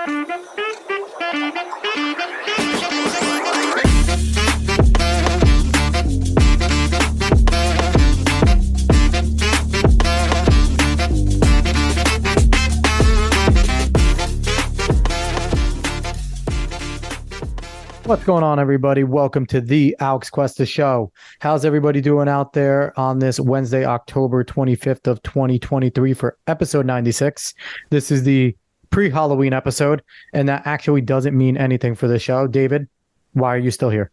What's going on, everybody? Welcome to the Alex Cuesta Show. How's everybody doing out there on this Wednesday, October 25th of 2023 for episode 96? This is the pre-Halloween episode, and that actually doesn't mean anything for the show. David, why are you still here?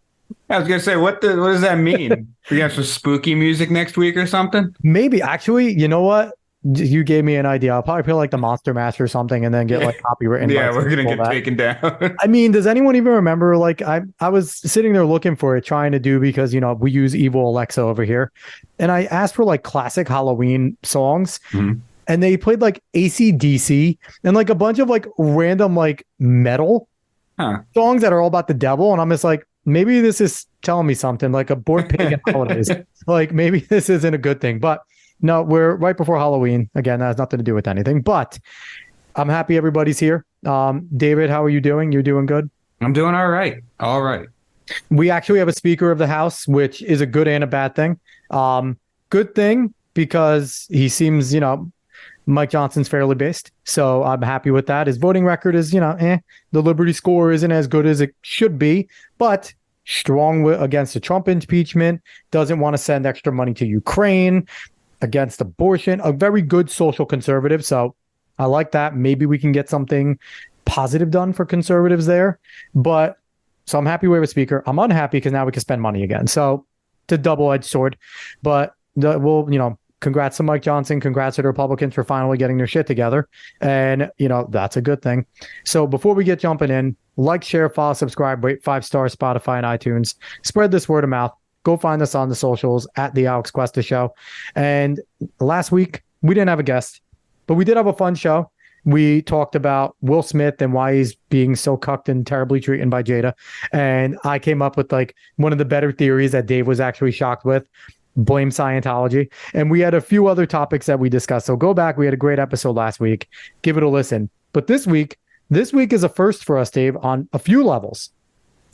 I was going to say, what does that mean? We got some spooky music next week or something? Maybe. Actually, you know what? You gave me an idea. I'll probably play like the Monster Mash or something and then get like copyright. Yeah, we're going to get taken down. I mean, does anyone even remember? Like, I was sitting there looking for it, trying to do, because, you know, we use evil Alexa over here. And I asked for like classic Halloween songs. Mm-hmm. And they played like AC/DC and like a bunch of like random like metal songs that are all about the devil. And I'm just like, maybe this is telling me something, like a bored pagan holidays. Like maybe this isn't a good thing. But no, we're right before Halloween. Again, that has nothing to do with anything, but I'm happy everybody's here. David, how are you doing? You're doing good? I'm doing all right. All right. We actually have a Speaker of the House, which is a good and a bad thing. Good thing because he seems, you know, Mike Johnson's fairly based. So I'm happy with that. His voting record is, you know, the Liberty score isn't as good as it should be, but strong against the Trump impeachment, doesn't want to send extra money to Ukraine, against abortion, a very good social conservative. So I like that. Maybe we can get something positive done for conservatives there. But so I'm happy we have a speaker. I'm unhappy because now we can spend money again. So it's a double-edged sword. But we'll, you know, congrats to Mike Johnson. Congrats to the Republicans for finally getting their shit together. And, you know, that's a good thing. So before we get jumping in, like, share, follow, subscribe, rate 5-star Spotify and iTunes. Spread this word of mouth. Go find us on the socials at the Alex Cuesta Show. And last week, we didn't have a guest, but we did have a fun show. We talked about Will Smith and why he's being so cucked and terribly treated by Jada. And I came up with like one of the better theories that Dave was actually shocked with. Blame Scientology. And we had a few other topics that we discussed. So go back. We had a great episode last week. Give it a listen. But this week is a first for us, Dave, on a few levels.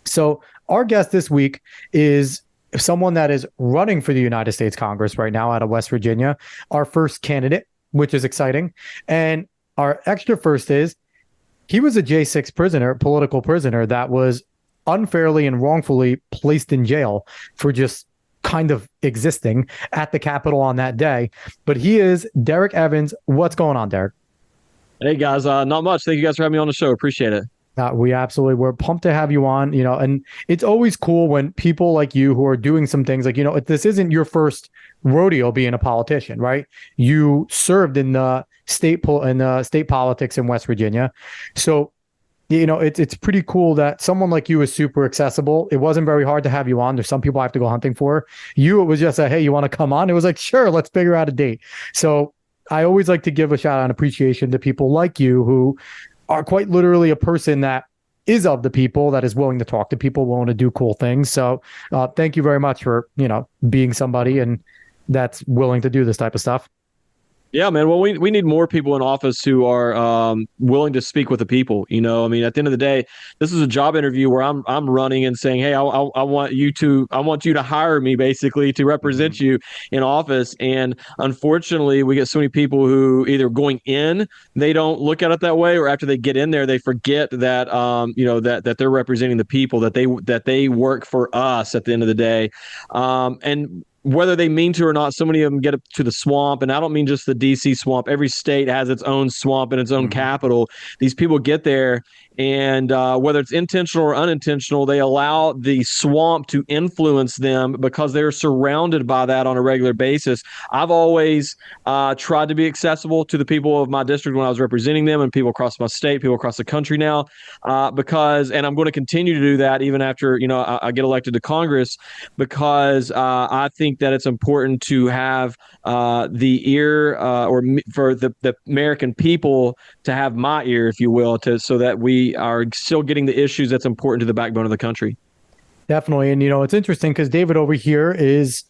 So our guest this week is someone that is running for the United States Congress right now out of West Virginia, our first candidate, which is exciting. And our extra first is he was a J6 prisoner, political prisoner, that was unfairly and wrongfully placed in jail for just kind of existing at the Capitol on that day. But he is Derrick Evans. What's going on, Derrick? Hey, guys. Not much. Thank you guys for having me on the show. Appreciate it. We absolutely, we're pumped to have you on, you know, and it's always cool when people like you who are doing some things like, you know, this isn't your first rodeo being a politician, right? You served in the state politics in West Virginia. So, you know, it's pretty cool that someone like you is super accessible. It wasn't very hard to have you on. There's some people I have to go hunting for. You, it was just a, hey, you want to come on? It was like, sure, let's figure out a date. So I always like to give a shout out and appreciation to people like you who are quite literally a person that is of the people, that is willing to talk to people, willing to do cool things. So thank you very much for, you know, being somebody and that's willing to do this type of stuff. Yeah, man. Well, we need more people in office who are willing to speak with the people. You know, I mean, at the end of the day, this is a job interview where I'm running and saying, hey, I want you to hire me basically to represent you in office. And unfortunately, we get so many people who either going in, they don't look at it that way, or after they get in there, they forget that you know, that they're representing the people, that they work for us at the end of the day. And whether they mean to or not, so many of them get up to the swamp. And I don't mean just the DC swamp. Every state has its own swamp and its own capital. These people get there, and whether it's intentional or unintentional, they allow the swamp to influence them because they're surrounded by that on a regular basis. I've always tried to be accessible to the people of my district when I was representing them, and people across my state, people across the country now, and I'm going to continue to do that even after, you know, I get elected to Congress, because I think that it's important to have the ear for the American people to have my ear, if you will, so that we are still getting the issues that's important to the backbone of the country. Definitely. And, it's interesting because David over here is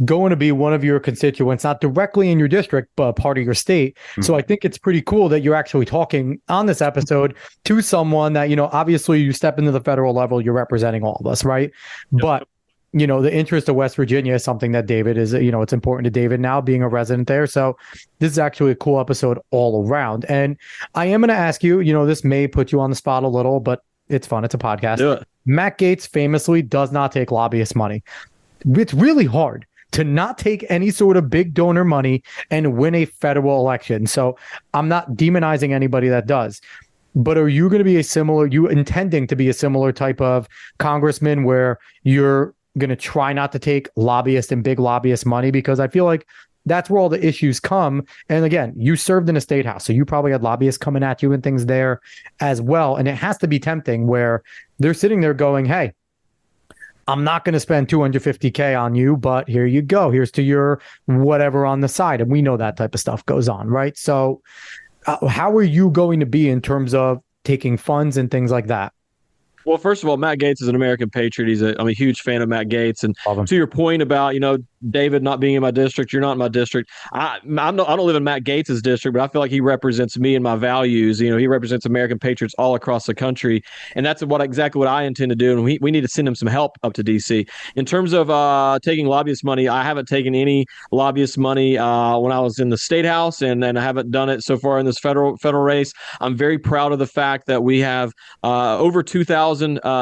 going to be one of your constituents, not directly in your district, but part of your state. Mm-hmm. So I think it's pretty cool that you're actually talking on this episode to someone that, obviously you step into the federal level, you're representing all of us, right? Yep. But, the interest of West Virginia is something that David is, it's important to David now being a resident there. So this is actually a cool episode all around. And I am going to ask you, this may put you on the spot a little, but it's fun. It's a podcast. Yeah. Matt Gaetz famously does not take lobbyist money. It's really hard to not take any sort of big donor money and win a federal election. So I'm not demonizing anybody that does. But are you going to be you intending to be a similar type of congressman where you're going to try not to take lobbyist and big lobbyist money? Because I feel like that's where all the issues come. And again, you served in a state house, so you probably had lobbyists coming at you and things there as well. And it has to be tempting where they're sitting there going, hey, I'm not going to spend $250K on you, but here you go. Here's to your whatever on the side. And we know that type of stuff goes on, right? So how are you going to be in terms of taking funds and things like that? Well, first of all, Matt Gaetz is an American patriot. I'm a huge fan of Matt Gaetz. And to your point about, David not being in my district, you're not in my district. I don't live in Matt Gaetz's district, but I feel like he represents me and my values. He represents American patriots all across the country. And that's exactly what I intend to do. And we need to send him some help up to D.C. In terms of taking lobbyist money, I haven't taken any lobbyist money when I was in the state house, and I haven't done it so far in this federal race. I'm very proud of the fact that we have over 2,000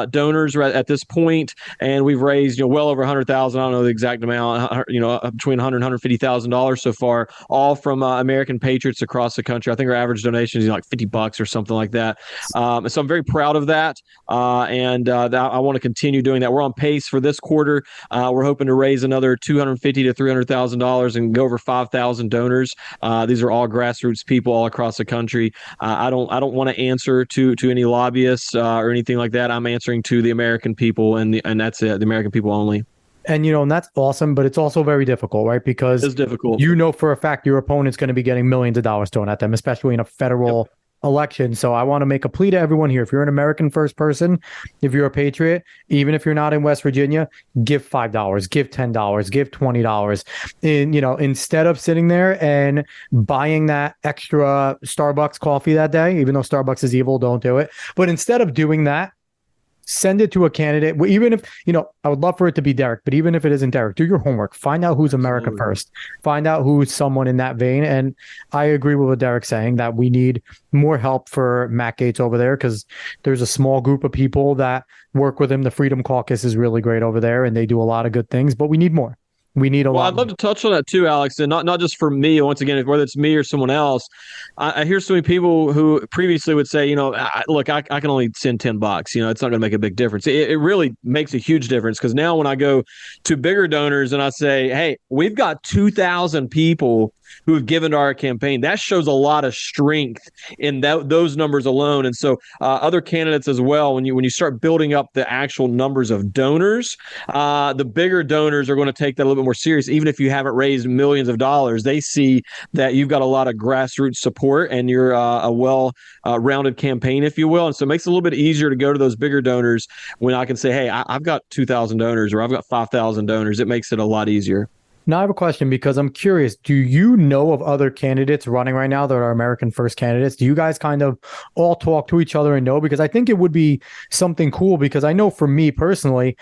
donors at this point, and we've raised well over 100,000. I don't know the exact amount. Between $100,000 and $150,000 so far, all from American patriots across the country. I think our average donation is like $50 or something like that. So I'm very proud of that, and I want to continue doing that. We're on pace for this quarter. We're hoping to raise another $250,000 to $300,000 and go over 5,000 donors. These are all grassroots people all across the country. I don't want to answer to any lobbyists or anything like that. I'm answering to the American people, and that's it. The American people only. And, and that's awesome, but it's also very difficult, right? Because it's difficult. For a fact your opponent's going to be getting millions of dollars thrown at them, especially in a federal election. So I want to make a plea to everyone here. If you're an American first person, if you're a patriot, even if you're not in West Virginia, give $5, give $10, give $20. And, instead of sitting there and buying that extra Starbucks coffee that day, even though Starbucks is evil, don't do it. But instead of doing that, send it to a candidate. Even if, I would love for it to be Derrick, but even if it isn't Derrick, do your homework. Find out who's America first. Find out who's someone in that vein. And I agree with what Derrick's saying that we need more help for Matt Gaetz over there because there's a small group of people that work with him. The Freedom Caucus is really great over there and they do a lot of good things, but we need more. We need a lot. I'd love to touch on that too, Alex, and not just for me. Once again, whether it's me or someone else, I hear so many people who previously would say, look, I can only send $10. It's not going to make a big difference. It really makes a huge difference because now when I go to bigger donors and I say, hey, we've got 2,000 people who have given to our campaign, that shows a lot of strength in those numbers alone. And so other candidates as well, when you start building up the actual numbers of donors, the bigger donors are going to take that a little bit more serious. Even if you haven't raised millions of dollars, they see that you've got a lot of grassroots support and you're a well-rounded campaign, if you will. And so it makes it a little bit easier to go to those bigger donors when I can say, hey, I've got 2,000 donors or I've got 5,000 donors. It makes it a lot easier. Now I have a question because I'm curious. Do you know of other candidates running right now that are American first candidates? Do you guys kind of all talk to each other and know? Because I think it would be something cool because I know for me personally,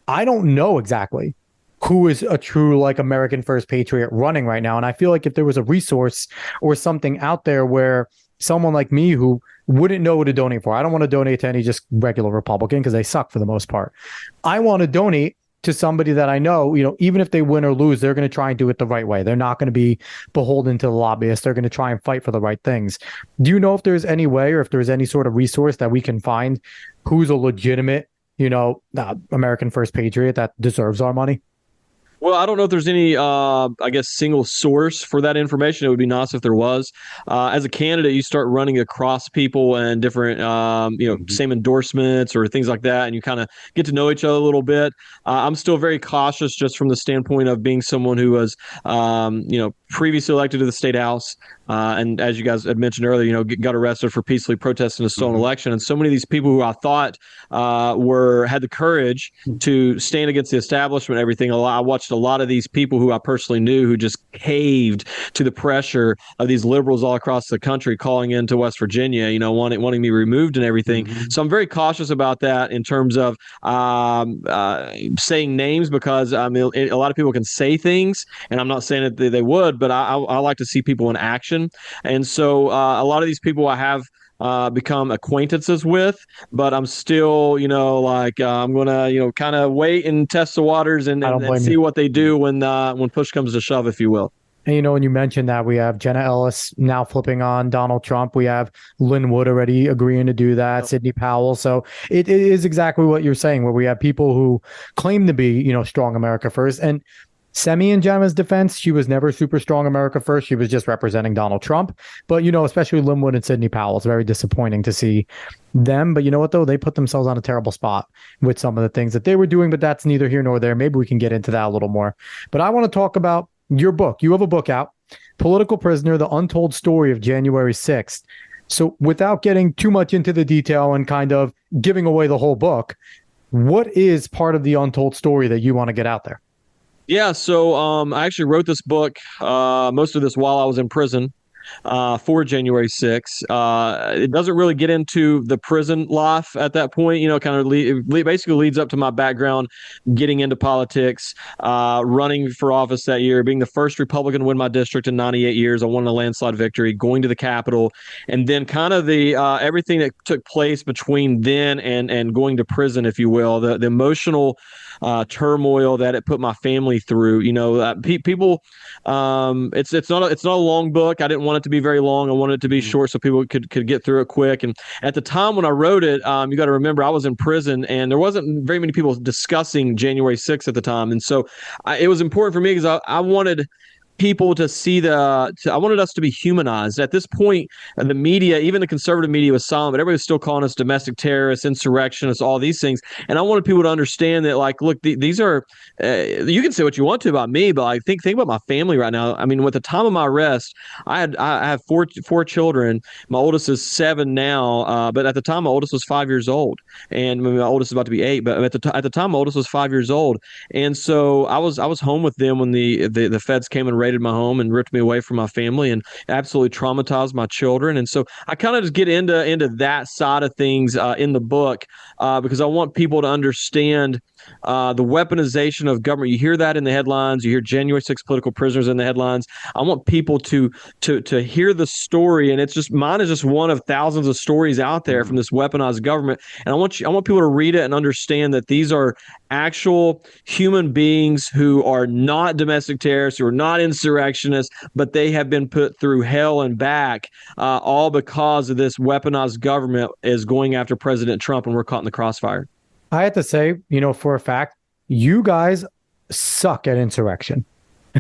I don't know exactly who is a true American first patriot running right now. And I feel like if there was a resource or something out there where someone like me who wouldn't know what to donate for, I don't want to donate to any just regular Republican because they suck for the most part. I want to donate to somebody that I know, even if they win or lose, they're going to try and do it the right way. They're not going to be beholden to the lobbyists. They're going to try and fight for the right things. Do you know if there's any way or if there's any sort of resource that we can find who's a legitimate, American first patriot that deserves our money? Well, I don't know if there's any, I guess, single source for that information. It would be nice if there was. As a candidate, you start running across people and different, Mhm. same endorsements or things like that, and you kind of get to know each other a little bit. I'm still very cautious just from the standpoint of being someone who was, previously elected to the state house. And as you guys had mentioned earlier, got arrested for peacefully protesting a stolen Mhm. election. And so many of these people who I thought were had the courage to stand against the establishment, everything. I watched a lot of these people who I personally knew who just caved to the pressure of these liberals all across the country calling into West Virginia, wanting me removed and everything. Mhm. So I'm very cautious about that in terms of saying names, because I mean, a lot of people can say things, and I'm not saying that they would, but I like to see people in action. And so a lot of these people I have become acquaintances with, but I'm still, I'm gonna, kind of wait and test the waters and, I and don't and blame see you. what they do when push comes to shove, if you will. And when you mentioned that, we have Jenna Ellis now flipping on Donald Trump. We have Lynn Wood already agreeing to do that, Yep. Sidney Powell. So it is exactly what you're saying, where we have people who claim to be, strong America first. And Semi in Gemma's defense, she was never super strong America first. She was just representing Donald Trump. But, especially Lynn Wood and Sidney Powell, it's very disappointing to see them. But you know what, though? They put themselves on a terrible spot with some of the things that they were doing, but that's neither here nor there. Maybe we can get into that a little more. But I want to talk about your book. You have a book out, Political Prisoner, The Untold Story of January 6th. So without getting too much into the detail and kind of giving away the whole book, what is part of the untold story that you want to get out there? Yeah, so I actually wrote this book, most of this while I was in prison for January 6th. It doesn't really get into the prison life at that point, kind of basically leads up to my background, getting into politics, running for office that year, being the first Republican to win my district in 98 years. I won a landslide victory, going to the Capitol, and then kind of the everything that took place between then and going to prison, if you will, the emotional turmoil that it put my family through. People. It's not a long book. I didn't want it to be very long. I wanted it to be short so people could get through it quick. And at the time when I wrote it, you got to remember I was in prison, and there wasn't very many people discussing January 6th at the time. And so it was important for me because I wanted people to see I wanted us to be humanized. At this point, the media, even the conservative media, was silent, but everybody was still calling us domestic terrorists, insurrectionists, all these things. And I wanted people to understand that, like, look, these are, you can say what you want to about me, but like, think about my family right now. I mean, at the time of my arrest, I have four children. My oldest is 7 now, but at the time, my oldest was 5 years old, and my oldest is about to be 8. But at the time, my oldest was 5 years old, and so I was home with them when the feds came and raided my home and ripped me away from my family and absolutely traumatized my children. And so I kind of just get into that side of things in the book because I want people to understand the weaponization of government. You hear that in the headlines. You hear January 6 political prisoners in the headlines. I want people to hear the story, and mine is just one of thousands of stories out there from this weaponized government. And I want people to read it and understand that these are actual human beings who are not domestic terrorists, who are not insurrectionists, but they have been put through hell and back, all because of this weaponized government is going after President Trump, and we're caught in the crossfire. I have to say, for a fact, you guys suck at insurrection.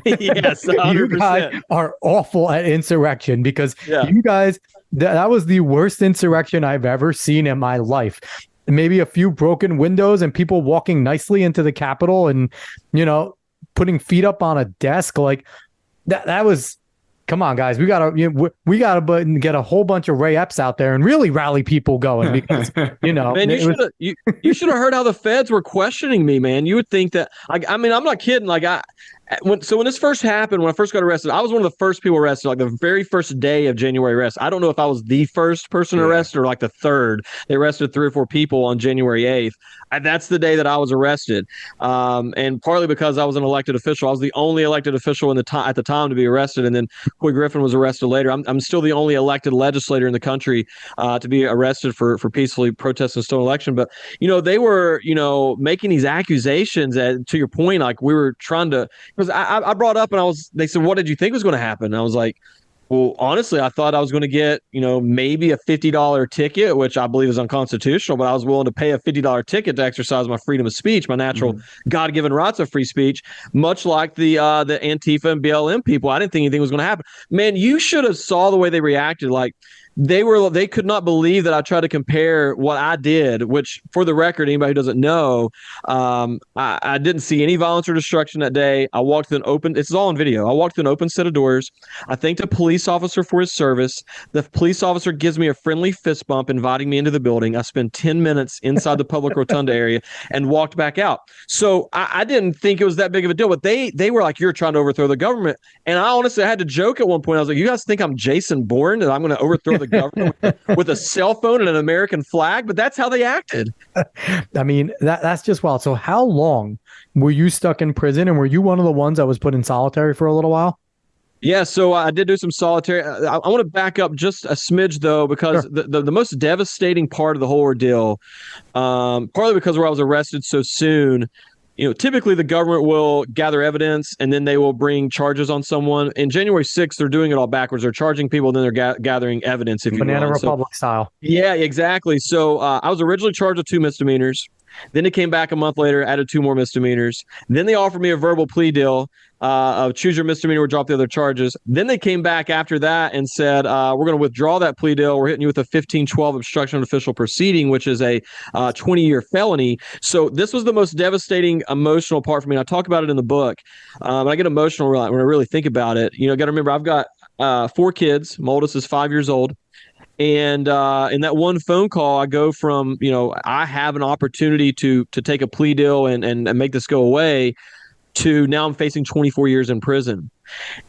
Yes, You 100%. guys are awful at insurrection because Yeah. you guys, that was the worst insurrection I've ever seen in my life. Maybe a few broken windows and people walking nicely into the Capitol and, putting feet up on a desk. Like that was, come on, guys. We gotta get a whole bunch of Ray Epps out there and really rally people going because, Man, you should have heard how the feds were questioning me, man. You would think that, like, I mean, I'm not kidding. Like, when this first happened, when I first got arrested, I was one of the first people arrested, like the very first day of January arrest. I don't know if I was the first person arrested or like the third. They arrested 3 or 4 people on January 8th. That's the day that I was arrested. And partly because I was an elected official. I was the only elected official at the time to be arrested. And then Coy Griffin was arrested later. I'm still the only elected legislator in the country to be arrested for peacefully protesting a stolen election. But, they were, making these accusations to your point, like we were trying to, because I brought up and they said, what did you think was going to happen? And I was like, Well, honestly, I thought I was going to get, maybe a $50 ticket, which I believe is unconstitutional, but I was willing to pay a $50 ticket to exercise my freedom of speech, my natural God-given rights of free speech, much like the Antifa and BLM people. I didn't think anything was going to happen. Man, you should have saw the way they reacted. Like, they could not believe that I tried to compare what I did, which, for the record, anybody who doesn't know, I didn't see any violence or destruction that day. I walked through an open, it's all on video. I walked through an open set of doors. I thanked a police officer for his service. The police officer gives me a friendly fist bump, inviting me into the building. I spent 10 minutes inside the public rotunda area and walked back out. So I didn't think it was that big of a deal, but they were like, "You're trying to overthrow the government." And I honestly had to joke at one point. I was like, "You guys think I'm Jason Bourne, that I'm going to overthrow the government with a cell phone and an American flag?" But that's how they acted. I mean, that's just wild. So how long were you stuck in prison, and were you one of the ones that was put in solitary for a little while? Yeah, so I did do some solitary. I want to back up just a smidge, though, because Sure. the most devastating part of the whole ordeal, partly because where I was arrested so soon, typically the government will gather evidence and then they will bring charges on someone. In January 6th, they're doing it all backwards. They're charging people, then they're gathering evidence, if you Banana will. Republic style. Yeah, exactly. So I was originally charged with 2 misdemeanors. Then it came back a month later, added 2 more misdemeanors. Then they offered me a verbal plea deal of choose your misdemeanor or drop the other charges. Then they came back after that and said, we're going to withdraw that plea deal. We're hitting you with a 1512 obstruction of official proceeding, which is a 20-year felony. So this was the most devastating emotional part for me. And I talk about it in the book. I get emotional when I really think about it. Got to remember, I've got 4 kids. My oldest is 5 years old. And in that one phone call, I go from, I have an opportunity to take a plea deal and make this go away, to now I'm facing 24 years in prison.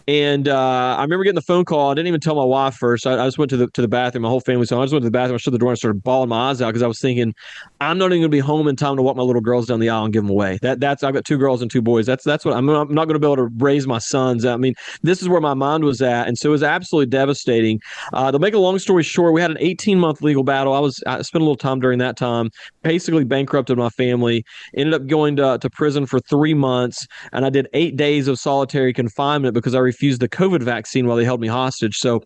And I remember getting the phone call. I didn't even tell my wife first. I just went to the bathroom. My whole family was home. I just went to the bathroom. I shut the door and started bawling my eyes out because I was thinking, I'm not even going to be home in time to walk my little girls down the aisle and give them away. That's I've got 2 girls and 2 boys. That's what I'm not going to be able to raise my sons. I mean, this is where my mind was at, and so it was absolutely devastating. To make a long story short, we had an 18-month legal battle. I spent a little time during that time, basically bankrupted my family. Ended up going to prison for 3 months, and I did 8 days of solitary confinement because I refused the COVID vaccine while they held me hostage. So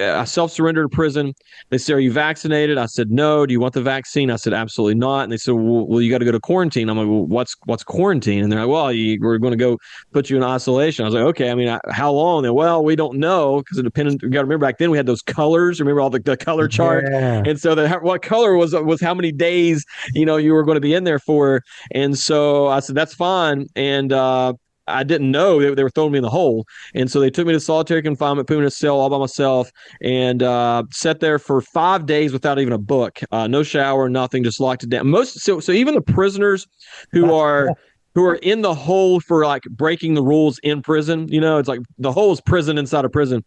I self-surrendered to prison. They said, "Are you vaccinated?" I said, "No." "Do you want the vaccine?" I said, "Absolutely not." And they said, well, you got to go to quarantine." I'm like, "Well, what's quarantine?" And they're like, "Well, we're going to go put you in isolation." I was like, "Okay, I mean, how long?" And, "Well, we don't know," because it depended. You got to remember, back then we had those colors. Remember all the color chart? Yeah. And so what color was how many days, you were going to be in there for. And so I said, "That's fine." And I didn't know they were throwing me in the hole. And so they took me to solitary confinement, put me in a cell all by myself, and sat there for 5 days without even a book, no shower, nothing, just locked it down. So even the prisoners who are in the hole for like breaking the rules in prison, it's like the hole is prison inside of prison.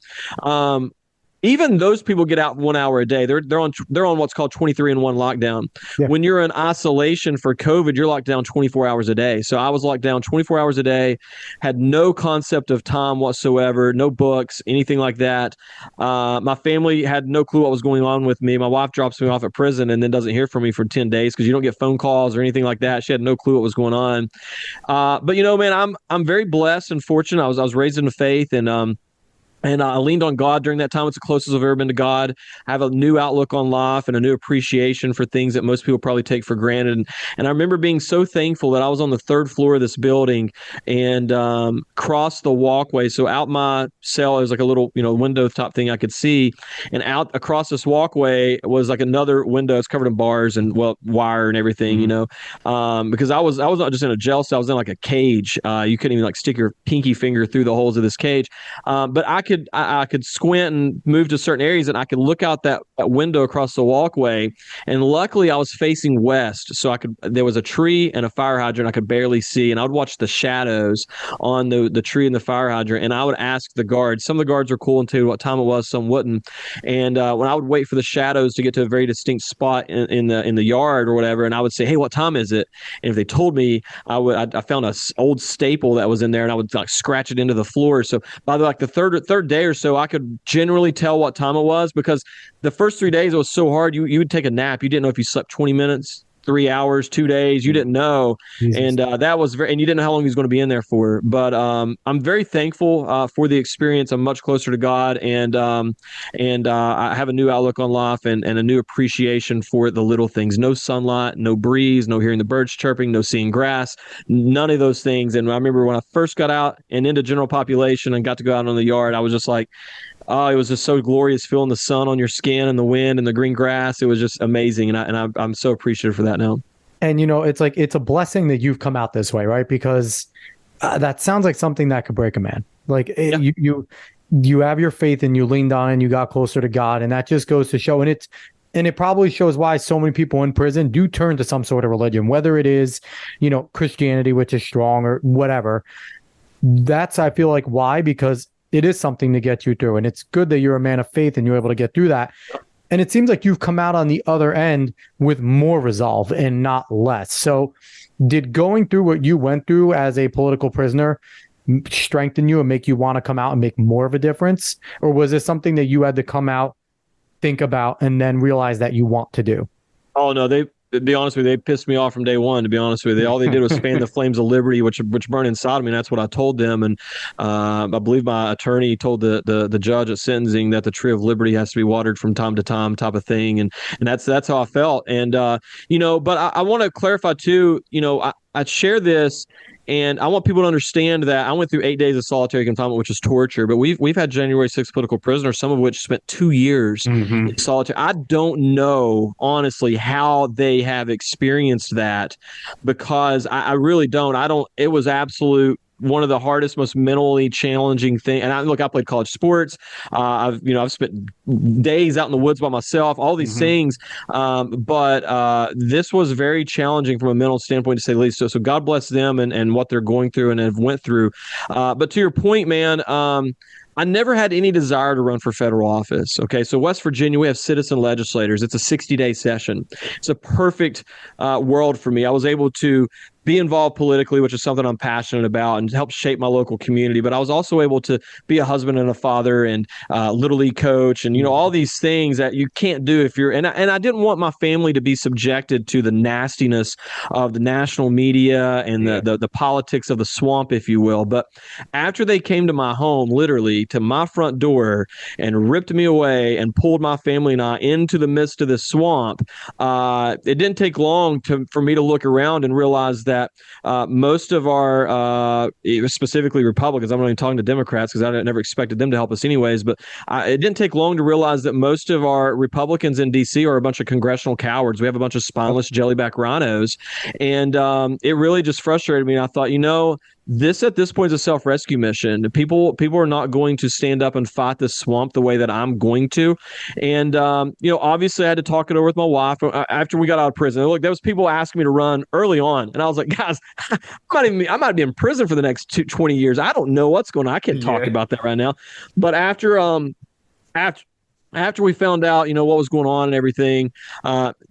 Even those people get out 1 hour a day. They're on what's called 23-in-1 lockdown. Yeah. When you're in isolation for COVID, you're locked down 24 hours a day. So I was locked down 24 hours a day, had no concept of time whatsoever, no books, anything like that. My family had no clue what was going on with me. My wife drops me off at prison and then doesn't hear from me for 10 days because you don't get phone calls or anything like that. She had no clue what was going on. But man, I'm very blessed and fortunate. I was raised in the faith, and I leaned on God during that time. It's the closest I've ever been to God. I have a new outlook on life and a new appreciation for things that most people probably take for granted. And I remember being so thankful that I was on the 3rd floor of this building and crossed the walkway. So out my cell is like a little, window top thing I could see. And out across this walkway was like another window. It's covered in bars and wire and everything, because I was not just in a jail cell. I was in like a cage. You couldn't even like stick your pinky finger through the holes of this cage. But I could squint and move to certain areas, and I could look out that window across the walkway. And luckily, I was facing west, so there was a tree and a fire hydrant I could barely see, and I would watch the shadows on the tree and the fire hydrant. And I would ask the guards. Some of the guards were cool and tell what time it was, some wouldn't. And when I would wait for the shadows to get to a very distinct spot in the yard or whatever, and I would say, "Hey, what time is it?" And if they told me, I found a old staple that was in there, and I would like scratch it into the floor. So by the third day or so, I could generally tell what time it was, because the first 3 days it was so hard. You would take a nap. You didn't know if you slept 20 minutes, 3 hours, 2 days. You didn't know. Jesus. And that was and you didn't know how long he was going to be in there for. But I'm very thankful for the experience. I'm much closer to God, and I have a new outlook on life and a new appreciation for the little things. No sunlight, no breeze, no hearing the birds chirping, no seeing grass, none of those things. And I remember when I first got out and into general population and got to go out on the yard, I was just like, oh, it was just so glorious feeling the sun on your skin and the wind and the green grass. It was just amazing. And I'm so appreciative for that now. And, it's like, it's a blessing that you've come out this way, right? Because that sounds like something that could break a man. Like you have your faith and you leaned on and you got closer to God. And that just goes to show. And it probably shows why so many people in prison do turn to some sort of religion, whether it is, Christianity, which is strong, or whatever. That's, I feel like, why, because it is something to get you through. And it's good that you're a man of faith and you're able to get through that. And it seems like you've come out on the other end with more resolve and not less. So did going through what you went through as a political prisoner strengthen you and make you want to come out and make more of a difference? Or was this something that you had to come out, think about, and then realize that you want to do? Oh, no, to be honest with you, they pissed me off from day one, to be honest with you. All they did was fan the flames of liberty, which burned inside of me. And that's what I told them. And I believe my attorney told the judge at sentencing that the tree of liberty has to be watered from time to time, type of thing. And that's how I felt. And, but I want to clarify too, I share this, and I want people to understand that I went through 8 days of solitary confinement, which is torture. But we've had January 6th political prisoners, some of which spent 2 years in solitary. I don't know, honestly, how they have experienced that, because I really don't. It was absolute one of the hardest, most mentally challenging thing. And I played college sports. I've spent days out in the woods by myself, all these things. But this was very challenging from a mental standpoint, to say the least. So God bless them and what they're going through and have went through. But to your point, man, I never had any desire to run for federal office. Okay, so West Virginia, we have citizen legislators. It's a 60-day session. It's a perfect world for me. I was able to be involved politically, which is something I'm passionate about, and help shape my local community. But I was also able to be a husband and a father and little league coach, and all these things that you can't do if you're. And I didn't want my family to be subjected to the nastiness of the national media and the politics of the swamp, if you will. But after they came to my home, literally to my front door, and ripped me away and pulled my family and I into the midst of this swamp, it didn't take long for me to look around and realize that most of our, specifically Republicans, I'm not even talking to Democrats because I never expected them to help us anyways, but it didn't take long to realize that most of our Republicans in D.C. are a bunch of congressional cowards. We have a bunch of spineless jellyback rhinos. And it really just frustrated me. I thought, this at this point is a self-rescue mission. People are not going to stand up and fight this swamp the way that I'm going to. And, obviously I had to talk it over with my wife after we got out of prison. Look, there was people asking me to run early on. And I was like, guys, I might be in prison for the next 20 years. I don't know what's going on. I can't talk about that right now. But after we found out, what was going on and everything,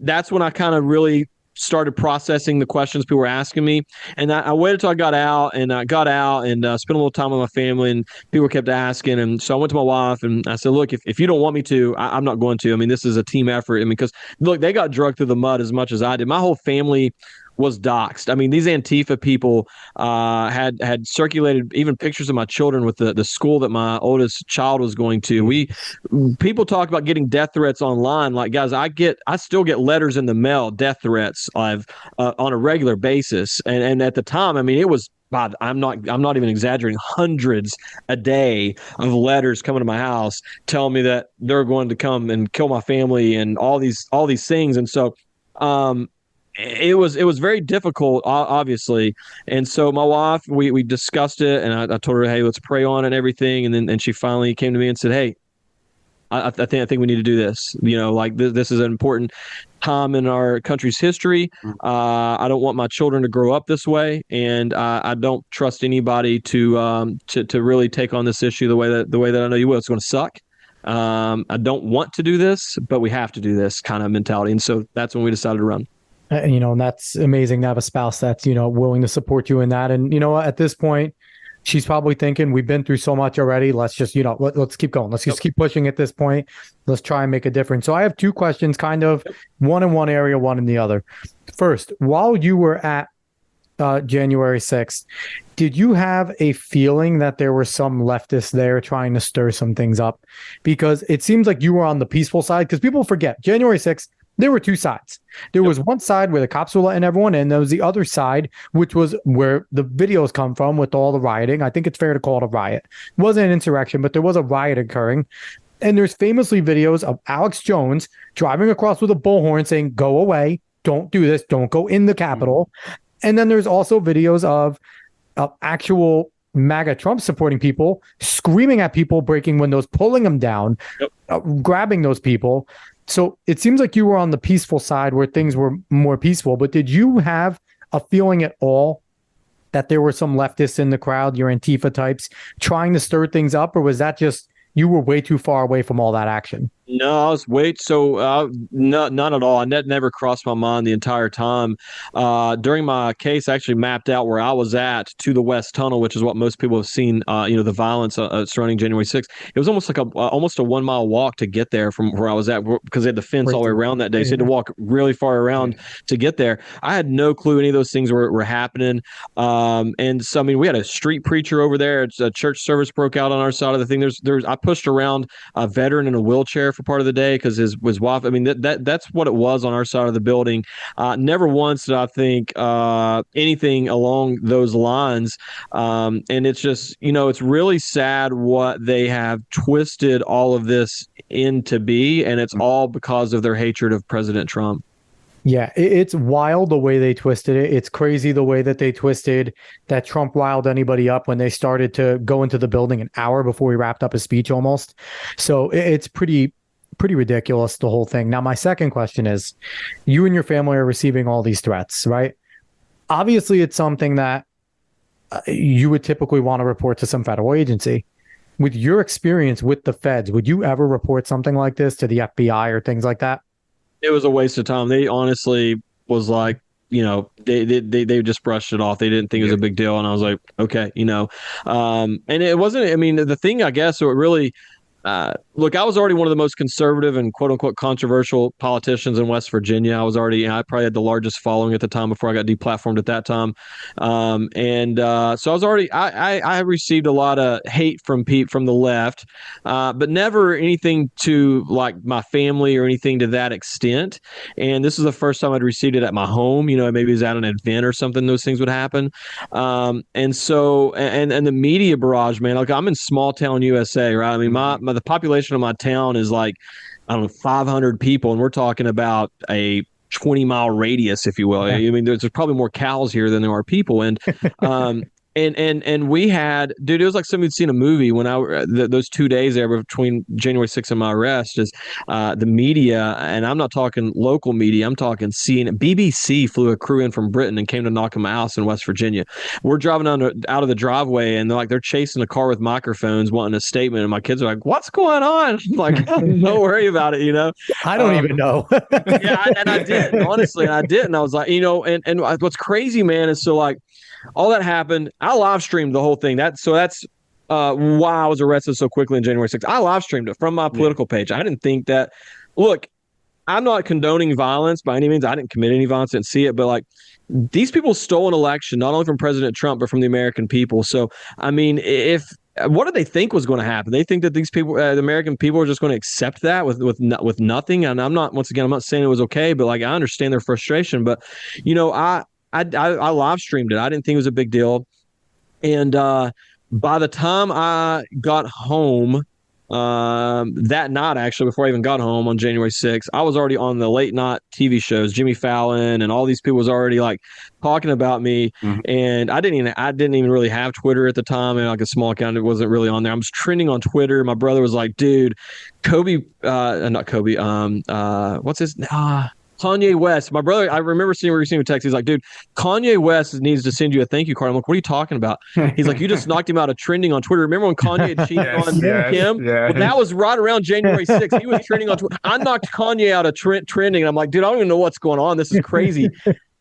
that's when I kind of really started processing the questions people were asking me. And I waited till I got out and spent a little time with my family, and people kept asking. And so I went to my wife and I said, look, if you don't want me to, I'm not going to. I mean, this is a team effort. Because look, they got drugged through the mud as much as I did. My whole family was doxxed. I mean, these Antifa people had circulated even pictures of my children with the school that my oldest child was going to. People talk about getting death threats online. Like, guys, I still get letters in the mail, death threats on a regular basis. And at the time, I mean, it was, God, I'm not even exaggerating, hundreds a day of letters coming to my house telling me that they're going to come and kill my family and all these things. And so it was very difficult, obviously. And so my wife, we discussed it, and I told her, hey, let's pray on it and everything. And then she finally came to me and said, hey, I think we need to do this. This is an important time in our country's history. I don't want my children to grow up this way, and I don't trust anybody to really take on this issue the way that I know you will. It's going to suck. I don't want to do this, but we have to do this kind of mentality. And so that's when we decided to run. And that's amazing to have a spouse that's, willing to support you in that. And, at this point, she's probably thinking, we've been through so much already. Let's just, let's keep going. Let's just keep pushing at this point. Let's try and make a difference. So I have two questions, kind of one in one area, one in the other. First, while you were at January 6th, did you have a feeling that there were some leftists there trying to stir some things up? Because it seems like you were on the peaceful side, because people forget January 6th, there were two sides. There was one side where the cops were letting everyone in. There was the other side, which was where the videos come from with all the rioting. I think it's fair to call it a riot. It wasn't an insurrection, but there was a riot occurring. And there's famously videos of Alex Jones driving across with a bullhorn saying, "Go away. Don't do this. Don't go in the Capitol." And then there's also videos of actual MAGA Trump supporting people screaming at people, breaking windows, pulling them down, grabbing those people. So it seems like you were on the peaceful side where things were more peaceful. But did you have a feeling at all that there were some leftists in the crowd, your Antifa types, trying to stir things up? Or was that just you were way too far away from all that action? No, I was none at all. That never crossed my mind the entire time. During my case, I actually mapped out where I was at to the West Tunnel, which is what most people have seen. The violence surrounding January 6th. It was almost like almost a 1 mile walk to get there from where I was at, because they had the fence all the way around that day. So you had to walk really far around to get there. I had no clue any of those things were happening. And so, I mean, we had a street preacher over there. It's a church service broke out on our side of the thing. I pushed around a veteran in a wheelchair for part of the day because his wife. I mean, that's what it was on our side of the building. Never once did I think anything along those lines. And it's just, it's really sad what they have twisted all of this into be, and it's all because of their hatred of President Trump. Yeah, it's wild the way they twisted it. It's crazy the way that they twisted that Trump riled anybody up when they started to go into the building an hour before he wrapped up his speech almost. So it's pretty ridiculous, the whole thing. Now, my second question is, you and your family are receiving all these threats, right? Obviously, it's something that you would typically want to report to some federal agency. With your experience with the feds, would you ever report something like this to the FBI or things like that? It was a waste of time. They honestly was like, they just brushed it off. They didn't think it was a big deal. And I was like, okay, and it wasn't, I mean, the thing, I guess, so it really, look, I was already one of the most conservative and quote unquote controversial politicians in West Virginia. I was already, I probably had the largest following at the time before I got deplatformed at that time. So I was already, I received a lot of hate from the left, but never anything to like my family or anything to that extent. And this is the first time I'd received it at my home. Maybe it was at an event or something, those things would happen. And the media barrage, man, like I'm in small town USA, right? I mean, the population of my town is like, I don't know, 500 people. And we're talking about a 20-mile radius, if you will. Yeah. I mean, there's probably more cows here than there are people. And, and we had, dude, it was like something you'd seen a movie when those 2 days there between January 6th and my arrest is the media. And I'm not talking local media. I'm talking CNN. BBC flew a crew in from Britain and came to knock on my house in West Virginia. We're driving out of the driveway and they're chasing a car with microphones wanting a statement. And my kids are like, what's going on? I'm like, don't worry about it. I don't even know. Yeah. And I did, honestly. And I did. And I was like, and what's crazy, man, is so like, all that happened. I live streamed the whole thing. That's why I was arrested so quickly on January 6th. I live streamed it from my political page. I didn't think that. Look, I'm not condoning violence by any means. I didn't commit any violence, didn't see it. But like, these people stole an election, not only from President Trump, but from the American people. So, I mean, what did they think was going to happen? They think that these people, the American people, are just going to accept that with nothing. And I'm not saying it was okay, but like I understand their frustration. But I live streamed it. I didn't think it was a big deal. And by the time I got home that night, actually, before I even got home on January 6th, I was already on the late night TV shows. Jimmy Fallon and all these people was already like talking about me. Mm-hmm. And I didn't even really have Twitter at the time. And like a small account, it wasn't really on there. I was trending on Twitter. My brother was like, dude, what's his Kanye West. My brother, I remember receiving a text. He's like, dude, Kanye West needs to send you a thank you card. I'm like, what are you talking about? He's like, you just knocked him out of trending on Twitter. Remember when Kanye had cheated on him? Yeah. Well, that was right around January 6th. He was trending on Twitter. I knocked Kanye out of trending. And I'm like, dude, I don't even know what's going on. This is crazy.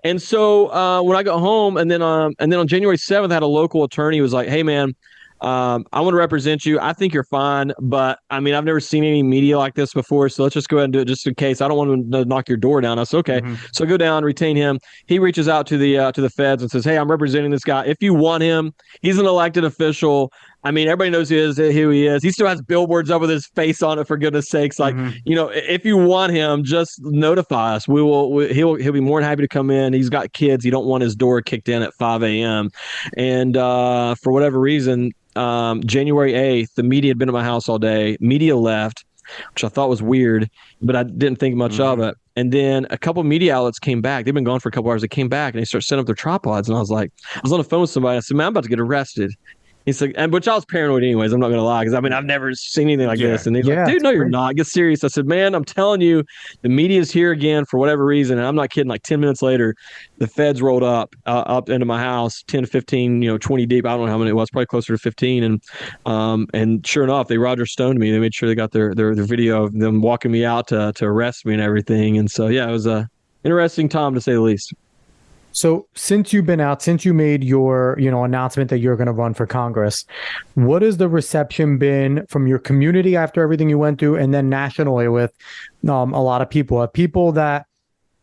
And so when I got home and then on January 7th, I had a local attorney who was like, hey, man, I want to represent you. I think you're fine, but I mean, I've never seen any media like this before, so let's just go ahead and do it just in case. I don't want to knock your door down." I said, "Okay." So I go down, retain him. He reaches out to the feds and says, "Hey, I'm representing this guy. If you want him, he's an elected official. I mean, everybody knows who he is. He still has billboards up with his face on it, for goodness sakes. Like, if you want him, just notify us. He'll be more than happy to come in. He's got kids. He don't want his door kicked in at 5 a.m. And for whatever reason, January 8th, the media had been at my house all day. Media left, which I thought was weird, but I didn't think much of it. And then a couple of media outlets came back. They've been gone for a couple hours. They came back and they started setting up their tripods. And I was on the phone with somebody. I said, "Man, I'm about to get arrested." He's like, and which I was paranoid anyways. I'm not gonna lie, because I mean I've never seen anything like this. And he's like, "Dude, no, you're not. Get serious." I said, "Man, I'm telling you, the media's here again for whatever reason." And I'm not kidding. Like 10 minutes later, the feds rolled up into my house, 10 to 15, 20 deep. I don't know how many it was, probably closer to 15. And sure enough, they Roger Stoned me. They made sure they got their video of them walking me out to arrest me and everything. And so yeah, it was a interesting time to say the least. So since you've been out, since you made your, announcement that you're going to run for Congress, what has the reception been from your community after everything you went through, and then nationally with a lot of people? Have people that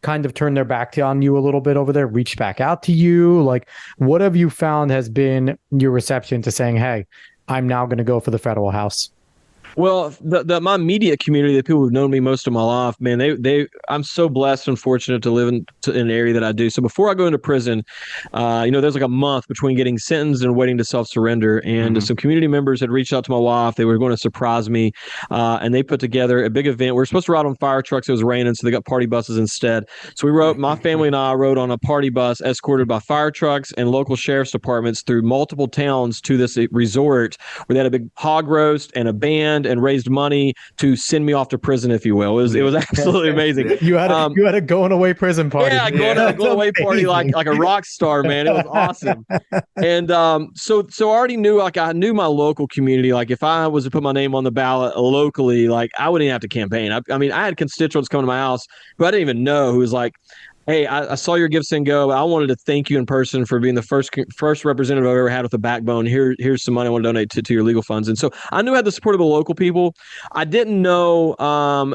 kind of turned their back on you a little bit over there reached back out to you? Like, what have you found has been your reception to saying, "Hey, I'm now going to go for the federal House"? Well, my media community, the people who've known me most of my life, man, I'm so blessed and fortunate to live in an area that I do. So before I go into prison, there's like a month between getting sentenced and waiting to self-surrender. And some community members had reached out to my wife. They were going to surprise me, and they put together a big event. We were supposed to ride on fire trucks. It was raining, so they got party buses instead. So my family and I rode on a party bus escorted by fire trucks and local sheriff's departments through multiple towns to this resort where they had a big hog roast and a band and raised money to send me off to prison, if you will. It was absolutely amazing. You had a going away prison party. Yeah, going away party like a rock star, man. It was awesome. And so I already knew, I knew my local community. Like, if I was to put my name on the ballot locally, like, I wouldn't even have to campaign. I mean, I had constituents come to my house who I didn't even know, who was like, "Hey, I saw your Give Send Go. I wanted to thank you in person for being the first representative I've ever had with a backbone. Here's some money I want to donate to your legal funds." And so I knew I had the support of the local people. I didn't know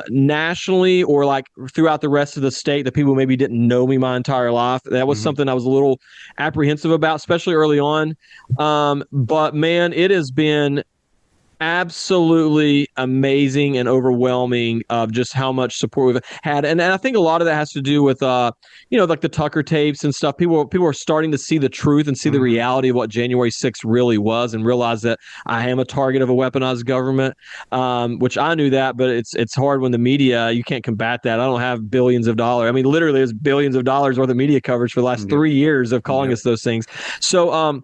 nationally or like throughout the rest of the state, the people who maybe didn't know me my entire life. That was something I was a little apprehensive about, especially early on. But man, it has been absolutely amazing and overwhelming of just how much support we've had. And I think a lot of that has to do with, like the Tucker tapes and stuff. People are starting to see the truth and see the reality of what January 6th really was, and realize that I am a target of a weaponized government, which I knew that, but it's hard when the media, you can't combat that. I don't have billions of dollars. I mean, literally there's billions of dollars worth of media coverage for the last 3 years of calling us those things. So,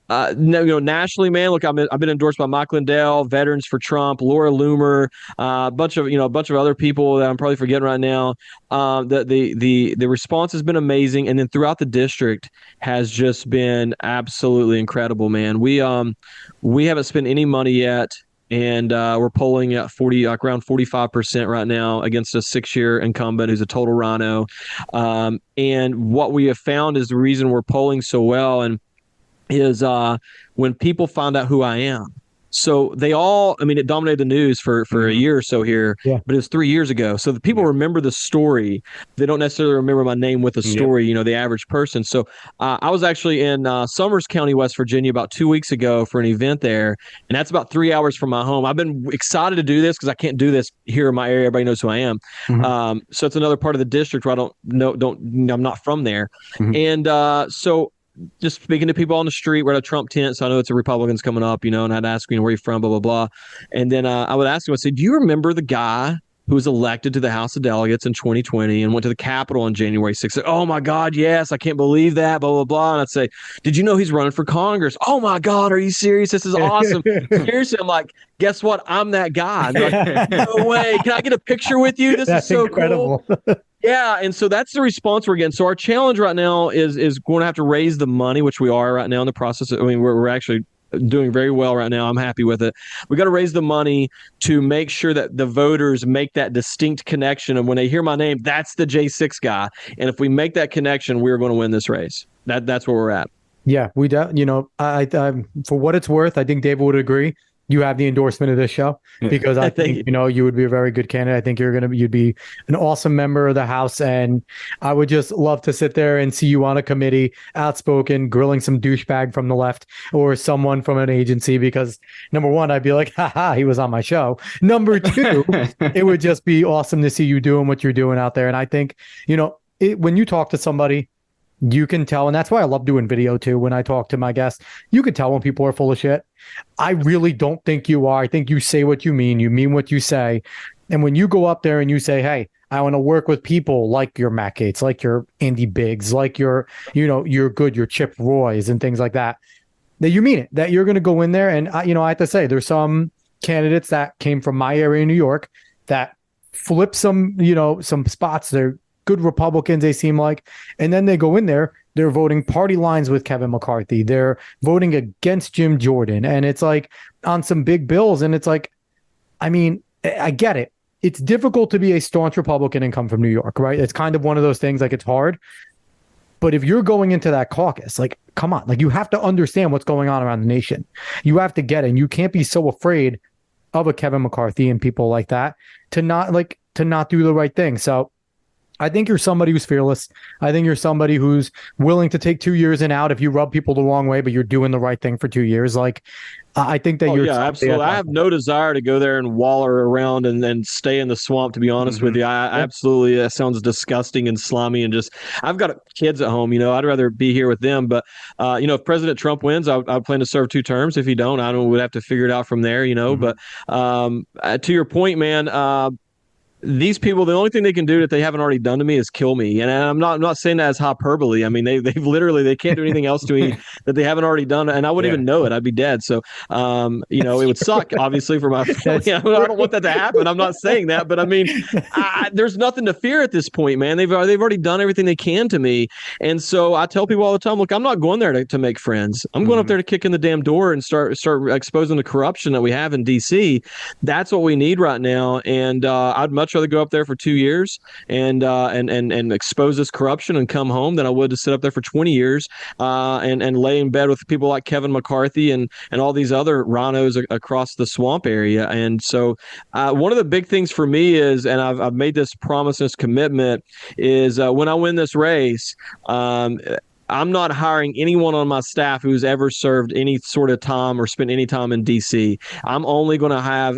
nationally, man, look, I've been endorsed by Mike Lindell, Veterans for Trump, Laura Loomer, a bunch of other people that I'm probably forgetting right now. The response has been amazing, and then throughout the district has just been absolutely incredible, man. We haven't spent any money yet. And we're polling at around 45% right now against a 6-year incumbent who's a total rhino. And what we have found is the reason we're polling so well is when people find out who I am. So it dominated the news for a year or so here, but it was 3 years ago. So the people remember the story. They don't necessarily remember my name with the story, the average person. So I was actually in Summers County, West Virginia about 2 weeks ago for an event there. And that's about 3 hours from my home. I've been excited to do this because I can't do this here in my area. Everybody knows who I am. So it's another part of the district where I'm not from there. And so just speaking to people on the street, we're at a Trump tent, so I know it's a Republicans coming up, and I'd ask, where you from, blah, blah, blah. And then I would ask him, I said, "Do you remember the guy who was elected to the House of Delegates in 2020 and went to the Capitol on January 6th? "Oh my God, yes, I can't believe that, blah, blah, blah." And I'd say, "Did you know he's running for Congress?" "Oh my God, are you serious? This is awesome." Seriously, I'm like, "Guess what? I'm that guy." And they're like, "No way. Can I get a picture with you? That's is so incredible." Cool. Yeah, and so that's the response we're getting. So our challenge right now is going to have to raise the money, which we are right now in the process. I mean, we're actually doing very well right now. I'm happy with it. We got to raise the money to make sure that the voters make that distinct connection, and when they hear my name, that's the J6 guy. And if we make that connection, we're going to win this race. That's where we're at. Yeah, for what it's worth, I think David would agree. You have the endorsement of this show Yeah. because I Thank think, you. you would be a very good candidate. I think you'd be an awesome member of the House. And I would just love to sit there and see you on a committee, outspoken, grilling some douchebag from the left or someone from an agency, because number one, I'd be like, haha, he was on my show. Number two, it would just be awesome to see you doing what you're doing out there. And I think, when you talk to somebody, you can tell, and that's why I love doing video too. When I talk to my guests, you can tell when people are full of shit. I really don't think you are. I think you say what you mean what you say. And when you go up there and you say, hey, I want to work with people like your Matt Gaetz, like your Andy Biggs, like you're good, your Chip Roys and things like that, that you mean it, that you're going to go in there. And I have to say, there's some candidates that came from my area in New York that flip some spots. They're good Republicans, they seem like. And then they go in there, they're voting party lines with Kevin McCarthy. They're voting against Jim Jordan. And it's like on some big bills. And it's like, I mean, I get it. It's difficult to be a staunch Republican and come from New York, right? It's kind of one of those things, like it's hard. But if you're going into that caucus, like, come on, like you have to understand what's going on around the nation. You have to get it. And you can't be so afraid of a Kevin McCarthy and people like that to not do the right thing. So I think you're somebody who's fearless. I think you're somebody who's willing to take 2 years and out if you rub people the wrong way, but you're doing the right thing for 2 years. Like, I think that you're. Yeah, absolutely. I have no desire to go there and waller around and then stay in the swamp, to be honest with you. I absolutely, that sounds disgusting and slimy. And just, I've got kids at home, I'd rather be here with them. But, if President Trump wins, I plan to serve 2 terms. If he don't, would have to figure it out from there, But to your point, man, these people, the only thing they can do that they haven't already done to me is kill me. And I'm not saying that as hyperbole. I mean, they've literally, they can't do anything else to me that they haven't already done. And I wouldn't even know it. I'd be dead. So, it would suck, obviously, for my family. I don't want that to happen. I'm not saying that, but I mean, there's nothing to fear at this point, man. They've already done everything they can to me. And so I tell people all the time, look, I'm not going there to make friends. I'm going up there to kick in the damn door and start exposing the corruption that we have in DC. That's what we need right now. And I'd much rather go up there for 2 years and expose this corruption and come home than I would to sit up there for 20 years and lay in bed with people like Kevin McCarthy and all these other rhinos across the swamp area. And so one of the big things for me is, and I've made this promise, this commitment, is when I win this race, I'm not hiring anyone on my staff who's ever served any sort of time or spent any time in D.C. I'm only going to have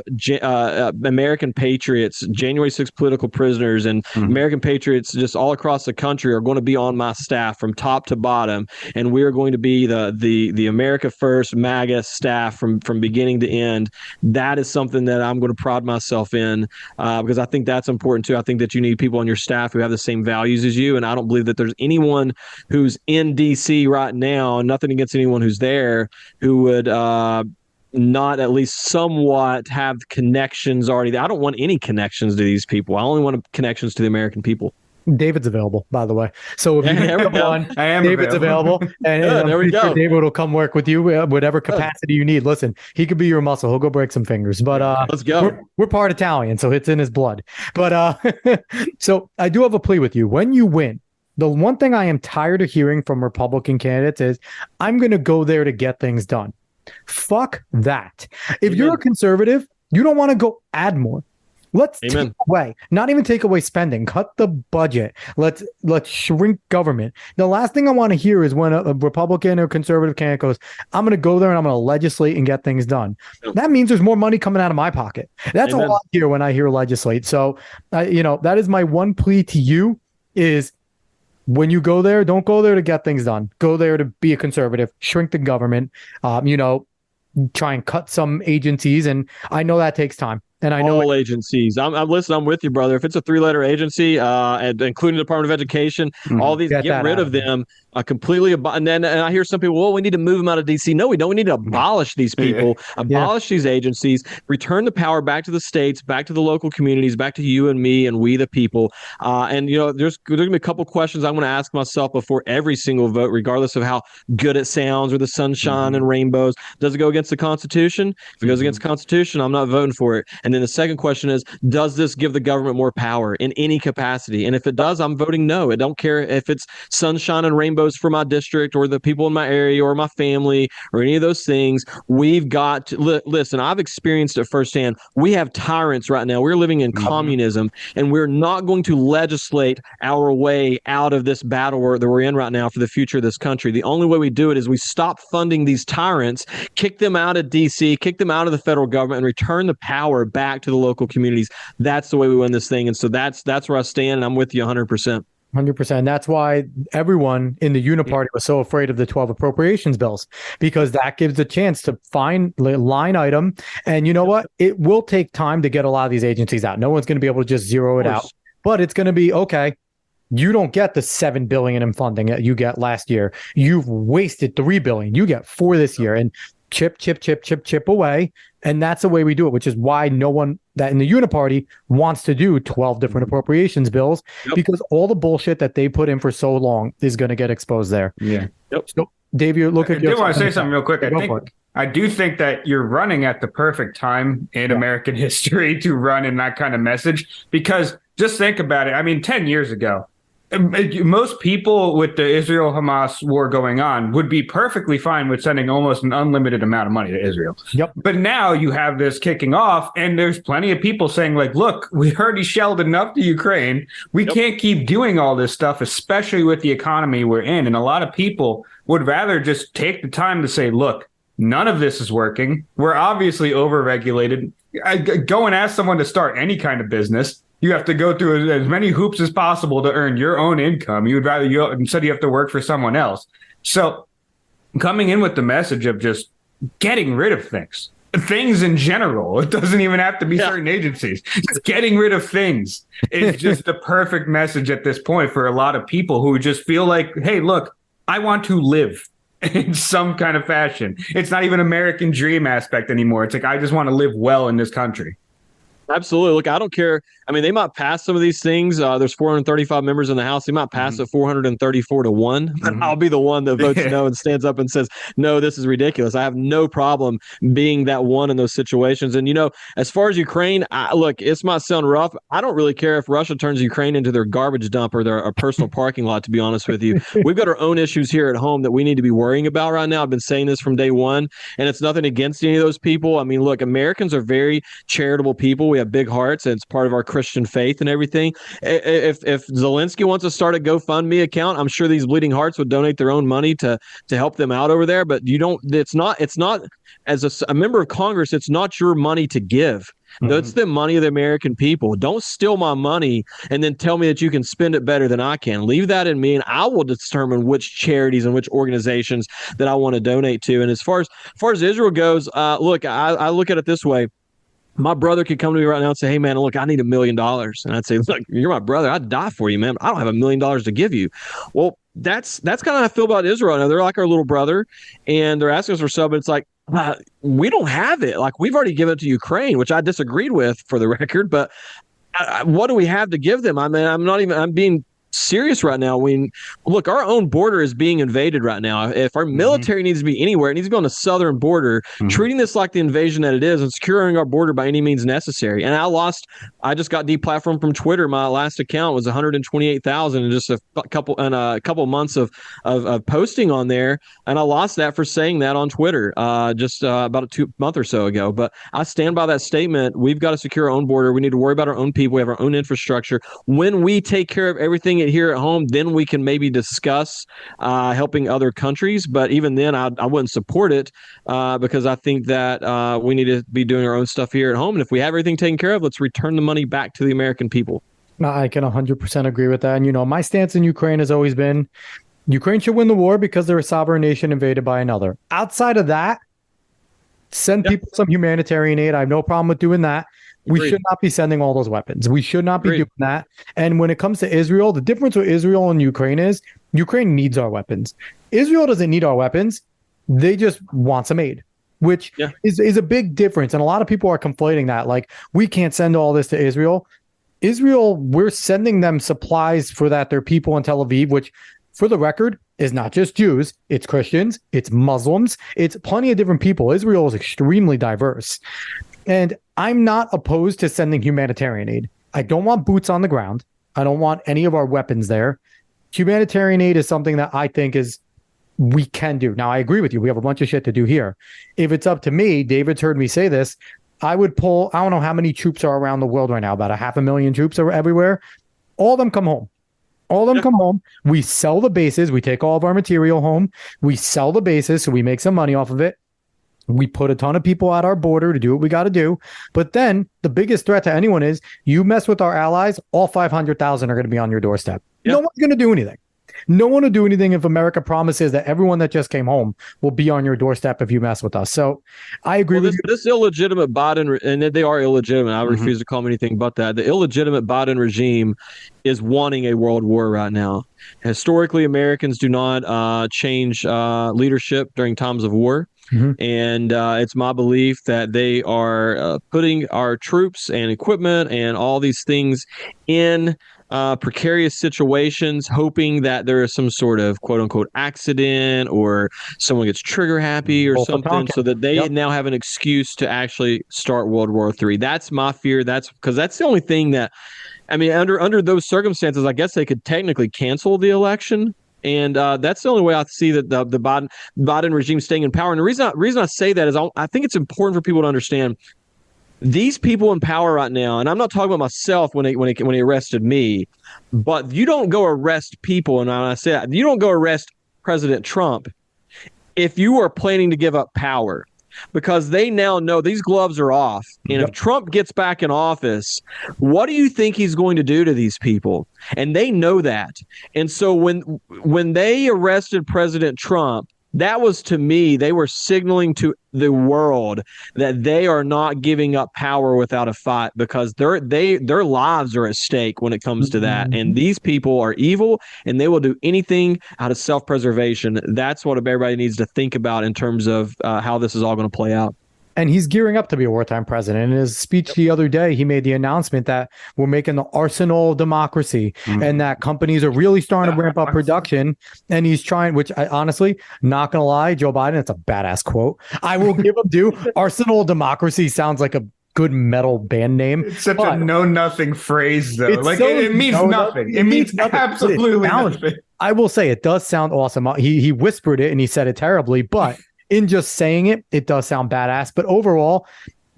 American patriots, January 6th political prisoners, and American patriots just all across the country are going to be on my staff from top to bottom, and we are going to be the America First MAGA staff from beginning to end. That is something that I'm going to pride myself in because I think that's important too. I think that you need people on your staff who have the same values as you, and I don't believe that there's anyone who's in DC right now, nothing against anyone who's there, who would not at least somewhat have connections already. I don't want any connections to these people. I only want connections to the American people. David's available, by the way. So if you come on, I am David's available. And there we go. Sure David will come work with you, whatever capacity you need. Listen, he could be your muscle. He'll go break some fingers. But let's go. We're part Italian, so it's in his blood. But so I do have a plea with you. When you win, the one thing I am tired of hearing from Republican candidates is, I'm going to go there to get things done. Fuck that. If you're a conservative, you don't want to go add more. Let's take away, not even take away spending, cut the budget. Let's shrink government. The last thing I want to hear is when a Republican or conservative candidate goes, I'm going to go there and I'm going to legislate and get things done. That means there's more money coming out of my pocket. That's all I hear when I hear legislate. So, that is my one plea to you is, when you go there, don't go there to get things done. Go there to be a conservative, shrink the government, try and cut some agencies. And I know that takes time. And I know all agencies. I'm listening. I'm with you, brother. If it's a 3-letter agency, including the Department of Education, all these, get rid of them completely. And I hear some people, well, we need to move them out of D.C. No, we don't. We need to abolish these people, abolish these agencies, return the power back to the states, back to the local communities, back to you and me and we the people. There's going to be a couple questions I'm going to ask myself before every single vote, regardless of how good it sounds or the sunshine and rainbows. Does it go against the Constitution? If it goes against the Constitution, I'm not voting for it. And then the second question is, does this give the government more power in any capacity? And if it does, I'm voting no. I don't care if it's sunshine and rainbows for my district or the people in my area or my family or any of those things. We've got to listen. I've experienced it firsthand. We have tyrants right now. We're living in communism, and we're not going to legislate our way out of this battle that we're in right now for the future of this country. The only way we do it is we stop funding these tyrants, kick them out of DC, kick them out of the federal government, and return the power back to the local communities. That's the way we win this thing. And so that's where I stand, and I'm with you 100%. 100%. That's why everyone in the Uniparty was so afraid of the 12 appropriations bills, because that gives a chance to find line item. And you know what? It will take time to get a lot of these agencies out. No one's going to be able to just zero it out, but it's going to be okay. You don't get the $7 billion in funding that you get last year. You've wasted $3 billion. You get $4 billion this year, and chip away. And that's the way we do it, which is why no one that in the Uniparty wants to do 12 different appropriations bills, because all the bullshit that they put in for so long is going to get exposed there. Yeah. Yep. So, Dave, you look at. I do want to say something real quick. I do think that you're running at the perfect time in American history to run in that kind of message, because just think about it. I mean, 10 years ago, most people with the Israel-Hamas war going on would be perfectly fine with sending almost an unlimited amount of money to Israel. Yep. But now you have this kicking off, and there's plenty of people saying, like, look, we already shelled enough to Ukraine. We can't keep doing all this stuff, especially with the economy we're in. And a lot of people would rather just take the time to say, look, none of this is working. We're obviously over-regulated. Go and ask someone to start any kind of business. You have to go through as many hoops as possible to earn your own income. You would rather instead you have to work for someone else. So coming in with the message of just getting rid of things in general, it doesn't even have to be certain agencies. Just getting rid of things is just the perfect message at this point for a lot of people who just feel like, hey, look, I want to live in some kind of fashion. It's not even American dream aspect anymore. It's like, I just want to live well in this country. Absolutely. Look, I don't care. I mean, they might pass some of these things. There's 435 members in the House. They might pass it 434-1. And I'll be the one that votes no and stands up and says, no, this is ridiculous. I have no problem being that one in those situations. And, as far as Ukraine, look, this might sound rough. I don't really care if Russia turns Ukraine into their garbage dump or their personal parking lot, to be honest with you. We've got our own issues here at home that we need to be worrying about right now. I've been saying this from day one, and it's nothing against any of those people. I mean, look, Americans are very charitable people. We have big hearts, and it's part of our Christian faith and everything. If Zelensky wants to start a GoFundMe account, I'm sure these bleeding hearts would donate their own money to help them out over there. But it's not as a member of Congress, it's not your money to give. That's the money of the American people. Don't steal my money and then tell me that you can spend it better than I can. Leave that in me, and I will determine which charities and which organizations that I want to donate to. And as far as Israel goes, look, I look at it this way. My brother could come to me right now and say, hey, man, look, I need $1 million. And I'd say, look, you're my brother. I'd die for you, man. I don't have $1 million to give you. Well, that's kind of how I feel about Israel. Now, they're like our little brother, and they're asking us for something. It's like, we don't have it. Like, we've already given it to Ukraine, which I disagreed with, for the record. But what do we have to give them? I mean, I'm being serious right now. Look, our own border is being invaded right now. If our military needs to be anywhere, it needs to be on the southern border, treating this like the invasion that it is and securing our border by any means necessary. And I just got deplatformed from Twitter. My last account was 128,000 in just a couple months of posting on there. And I lost that for saying that on Twitter just about a 2 month or so ago. But I stand by that statement. We've got to secure our own border. We need to worry about our own people. We have our own infrastructure. When we take care of everything here at home, then we can maybe discuss helping other countries. But even then, I wouldn't support it because I think that we need to be doing our own stuff here at home. And if we have everything taken care of, let's return the money back to the American people. I can 100% agree with that. And, my stance in Ukraine has always been Ukraine should win the war because they're a sovereign nation invaded by another. Outside of that, send people some humanitarian aid. I have no problem with doing that. We should not be sending all those weapons. We should not be doing that. And when it comes to Israel, the difference with Israel and Ukraine is Ukraine needs our weapons. Israel doesn't need our weapons. They just want some aid, which is a big difference. And a lot of people are conflating that. Like, we can't send all this to Israel. Israel, we're sending them supplies for that. Their people in Tel Aviv, which, for the record, is not just Jews. It's Christians. It's Muslims. It's plenty of different people. Israel is extremely diverse. And I'm not opposed to sending humanitarian aid. I don't want boots on the ground. I don't want any of our weapons there. Humanitarian aid is something that I think we can do. Now, I agree with you. We have a bunch of shit to do here. If it's up to me, David's heard me say this, I would pull, I don't know how many troops are around the world right now, about 500,000 troops are everywhere. All of them come home. All of them come home. We sell the bases. We take all of our material home. We sell the bases, so we make some money off of it. We put a ton of people at our border to do what we got to do. But then the biggest threat to anyone is you mess with our allies, all 500,000 are going to be on your doorstep. Yep. No one's going to do anything. No one will do anything if America promises that everyone that just came home will be on your doorstep if you mess with us. So I agree with you. This illegitimate Biden, and they are illegitimate. I refuse to call them anything but that. The illegitimate Biden regime is wanting a world war right now. Historically, Americans do not change leadership during times of war. And it's my belief that they are putting our troops and equipment and all these things in precarious situations, hoping that there is some sort of quote unquote accident or someone gets trigger happy or something, so that they now have an excuse to actually start World War III. That's my fear. That's because that's the only thing that, I mean, under those circumstances, I guess they could technically cancel the election. And that's the only way I see that the Biden regime staying in power. And the reason I say that is I think it's important for people to understand these people in power right now. And I'm not talking about myself when he arrested me, but you don't go arrest people. And I say that, you don't go arrest President Trump if you are planning to give up power. Because they now know these gloves are off. And if Trump gets back in office, what do you think he's going to do to these people? And they know that. And so when they arrested President Trump, that was, to me, they were signaling to the world that they are not giving up power without a fight, because their lives are at stake when it comes to that. And these people are evil, and they will do anything out of self-preservation. That's what everybody needs to think about in terms of how this is all going to play out. And he's gearing up to be a wartime president. In his speech the other day, he made the announcement that we're making the arsenal of democracy and that companies are really starting to ramp up production. And he's trying, which I honestly, not going to lie, Joe Biden, it's a badass quote. I will give him due. Arsenal of democracy sounds like a good metal band name. It's such a know-nothing phrase, though. Like, it means nothing. It means absolutely nothing. I will say it does sound awesome. He whispered it and he said it terribly, but in just saying it, it does sound badass. But overall,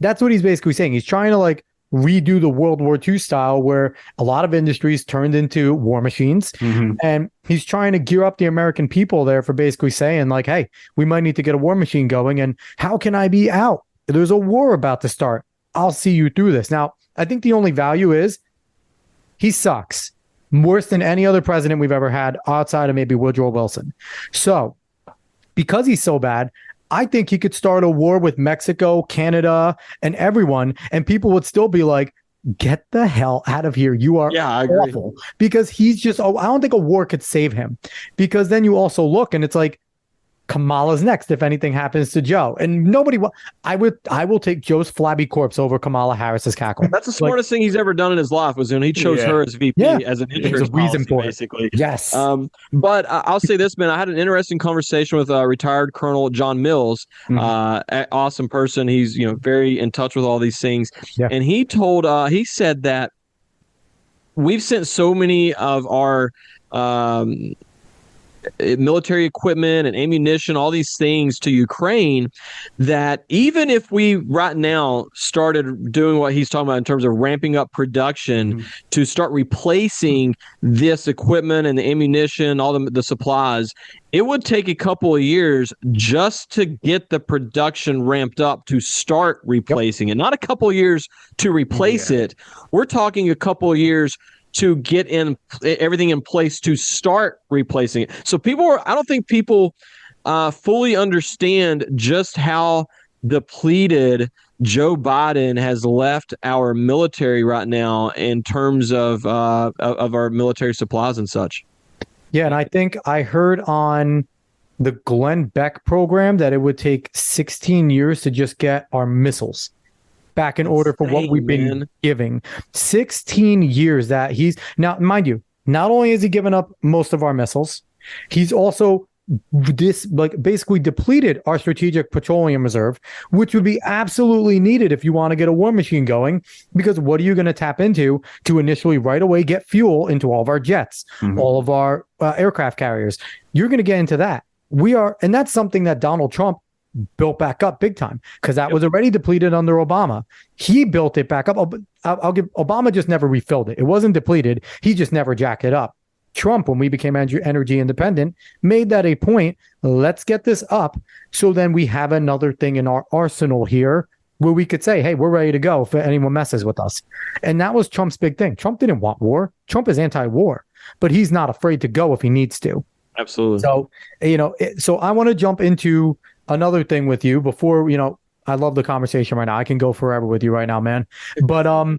that's what he's basically saying. He's trying to like redo the World War II style where a lot of industries turned into war machines. And he's trying to gear up the American people there for basically saying like, hey, we might need to get a war machine going. And how can I be out? There's a war about to start. I'll see you through this. Now, I think the only value is he sucks worse than any other president we've ever had outside of maybe Woodrow Wilson. So because he's so bad, I think he could start a war with Mexico, Canada, and everyone, and people would still be like, get the hell out of here. You are awful. Because he's just, I don't think a war could save him. Because then you also look and it's like, Kamala's next if anything happens to Joe. And nobody I will take Joe's flabby corpse over Kamala Harris's cackle. That's the smartest thing he's ever done in his life, was when he chose her as VP as an insurance reason for basically. Yes. But I'll say this, man, I had an interesting conversation with retired Colonel John Mills, awesome person. He's, very in touch with all these things. Yeah. And he said that we've sent so many of our military equipment and ammunition, all these things to Ukraine, that even if we right now started doing what he's talking about in terms of ramping up production to start replacing this equipment and the ammunition, all the supplies, it would take a couple of years just to get the production ramped up to start replacing it. Not a couple of years to replace it. We're talking a couple of years to get everything in place to start replacing it. So I don't think people fully understand just how depleted Joe Biden has left our military right now in terms of our military supplies and such. Yeah, and I think I heard on the Glenn Beck program that it would take 16 years to just get our missiles back in order for what we've been giving. 16 years that he's now, mind you, not only has he given up most of our missiles, he's also this like basically depleted our strategic petroleum reserve, which would be absolutely needed if you want to get a war machine going, because what are you going to tap into to initially right away get fuel into all of our jets, all of our aircraft carriers? You're going to get into that. And that's something that Donald Trump built back up big time, because that was already depleted under Obama. He built it back up. I'll give Obama just never refilled it. It wasn't depleted. He just never jacked it up. Trump, when we became energy independent, made that a point. Let's get this up, so then we have another thing in our arsenal here where we could say, hey, we're ready to go if anyone messes with us. And that was Trump's big thing. Trump didn't want war. Trump is anti-war, but he's not afraid to go if he needs to. Absolutely. So, so I want to jump into another thing with you before, I love the conversation right now. I can go forever with you right now, man. But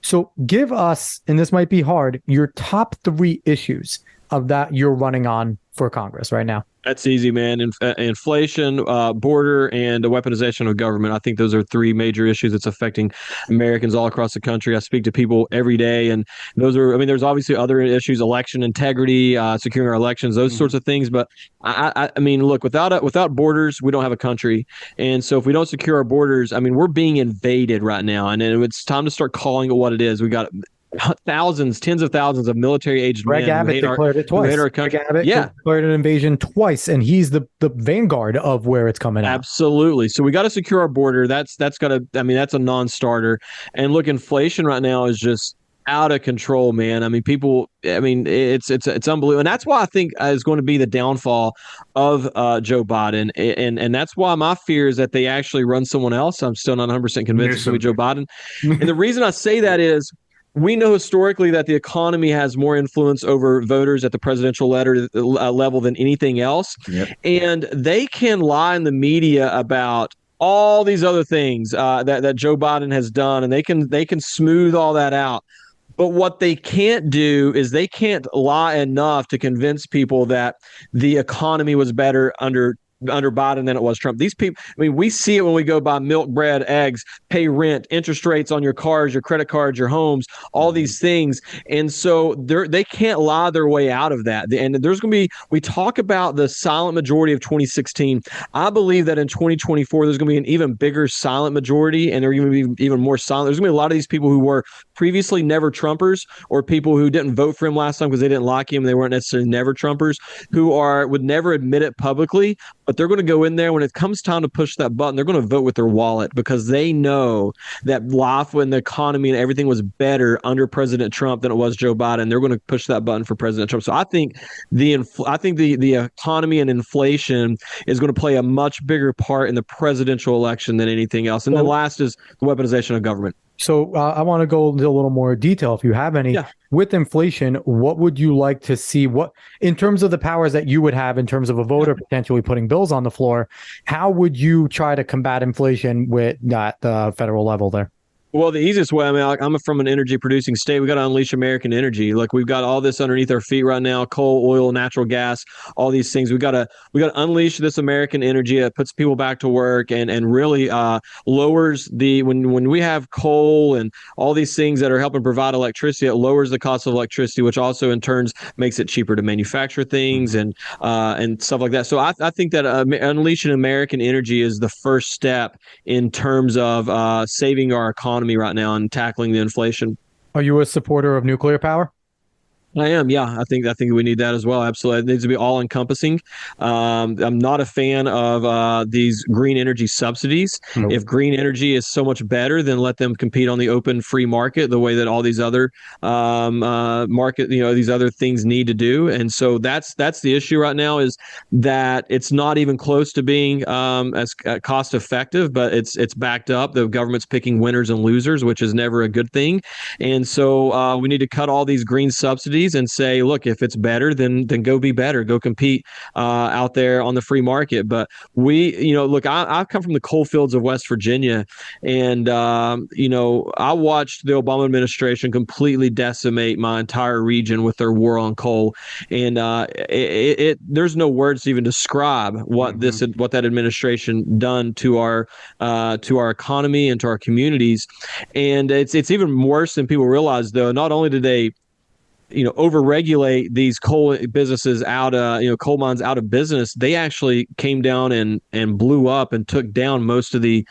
so give us, and this might be hard, your top 3 issues of that you're running on for Congress right now. That's easy, man. Inflation, border, and the weaponization of government. I think those are 3 major issues that's affecting Americans all across the country. I speak to people every day, and those are, there's obviously other issues, election integrity, securing our elections, those sorts of things. But I mean, look, without borders, we don't have a country. And so if we don't secure our borders, we're being invaded right now. And it's time to start calling it what it is. We got tens of thousands of military-aged men. Greg Abbott declared it twice. Greg Abbott declared an invasion twice, and he's the vanguard of where it's coming out. Absolutely. So we got to secure our border. That's got to. That's a non-starter. And look, inflation right now is just out of control, man. People. It's unbelievable, and that's why I think is going to be the downfall of Joe Biden, and that's why my fear is that they actually run someone else. I'm still not 100% convinced it's going to be Joe Biden, and the reason I say that is, we know historically that the economy has more influence over voters at the presidential level than anything else. Yep. And they can lie in the media about all these other things that Joe Biden has done, and they can smooth all that out. But what they can't do is they can't lie enough to convince people that the economy was better under Biden than it was Trump. These people, we see it when we go buy milk, bread, eggs, pay rent, interest rates on your cars, your credit cards, your homes, all these things. And so they can't lie their way out of that. And there's going to be, we talk about the silent majority of 2016. I believe that in 2024, there's going to be an even bigger silent majority, and they're going to be even more silent. There's going to be a lot of these people who were previously never Trumpers, or people who didn't vote for him last time because they didn't like him. They weren't necessarily never Trumpers, who would never admit it publicly. But they're going to go in there when it comes time to push that button. They're going to vote with their wallet, because they know that life and the economy and everything was better under President Trump than it was Joe Biden. They're going to push that button for President Trump. So I think the economy and inflation is going to play a much bigger part in the presidential election than anything else. And the last is the weaponization of government. So I want to go into a little more detail, if you have any. Yeah. With inflation, what would you like to see? What, in terms of the powers that you would have in terms of a voter potentially putting bills on the floor, how would you try to combat inflation at the federal level there? Well, the easiest way, I'm from an energy producing state. We got to unleash American energy. Like, we've got all this underneath our feet right now: coal, oil, natural gas, all these things. We got to unleash this American energy that puts people back to work and really lowers when we have coal and all these things that are helping provide electricity, it lowers the cost of electricity, which also in turn makes it cheaper to manufacture things and stuff like that. So I think that unleashing American energy is the first step in terms of saving our economy right now and tackling the inflation. Are you a supporter of nuclear power? I am, yeah. I think we need that as well. Absolutely, it needs to be all encompassing. I'm not a fan of these green energy subsidies. Nope. If green energy is so much better, then let them compete on the open free market, the way that all these other these other things need to do. And so that's the issue right now, is that it's not even close to being as cost effective, but it's backed up. The government's picking winners and losers, which is never a good thing. And so we need to cut all these green subsidies and say, look, if it's better, then go be better, go compete out there on the free market. But I come from the coal fields of West Virginia, and I watched the Obama administration completely decimate my entire region with their war on coal, and there's no words to even describe what that administration done to our economy and to our communities. And it's even worse than people realize, though. Not only did they overregulate these coal businesses out, coal mines out of business, they actually came down and blew up and took down most of the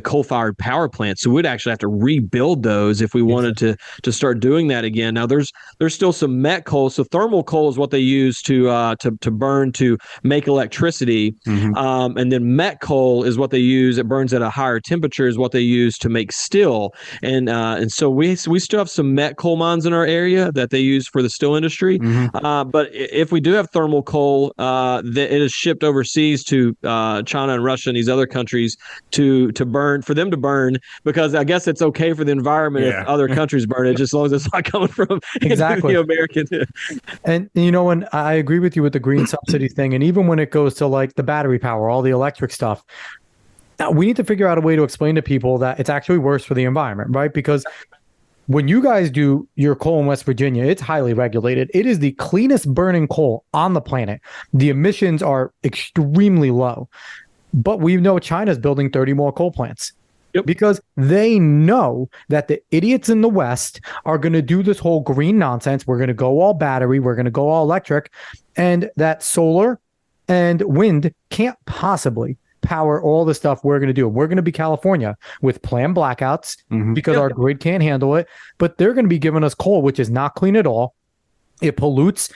coal-fired power plants. So we'd actually have to rebuild those if we wanted to start doing that again. Now there's still some met coal. So thermal coal is what they use to burn to make electricity, and then met coal is what they use. It burns at a higher temperature, is what they use to make steel. And so we still have some met coal mines in our area that they use for the steel industry. But if we do have thermal coal, it is shipped overseas to China and Russia and these other countries to burn, for them to burn, because I guess it's okay for the environment if other countries burn it, just as long as it's not coming from exactly American. And and I agree with you with the green subsidy thing, and even when it goes to like the battery power, all the electric stuff, we need to figure out a way to explain to people that it's actually worse for the environment, right? Because when you guys do your coal in West Virginia, it's highly regulated. It is the cleanest burning coal on the planet. The emissions are extremely low. But we know China's building 30 more coal plants because they know that the idiots in the West are going to do this whole green nonsense. We're going to go all battery. We're going to go all electric. And that solar and wind can't possibly power all the stuff we're going to do. We're going to be California with planned blackouts because our grid can't handle it. But they're going to be giving us coal, which is not clean at all. It pollutes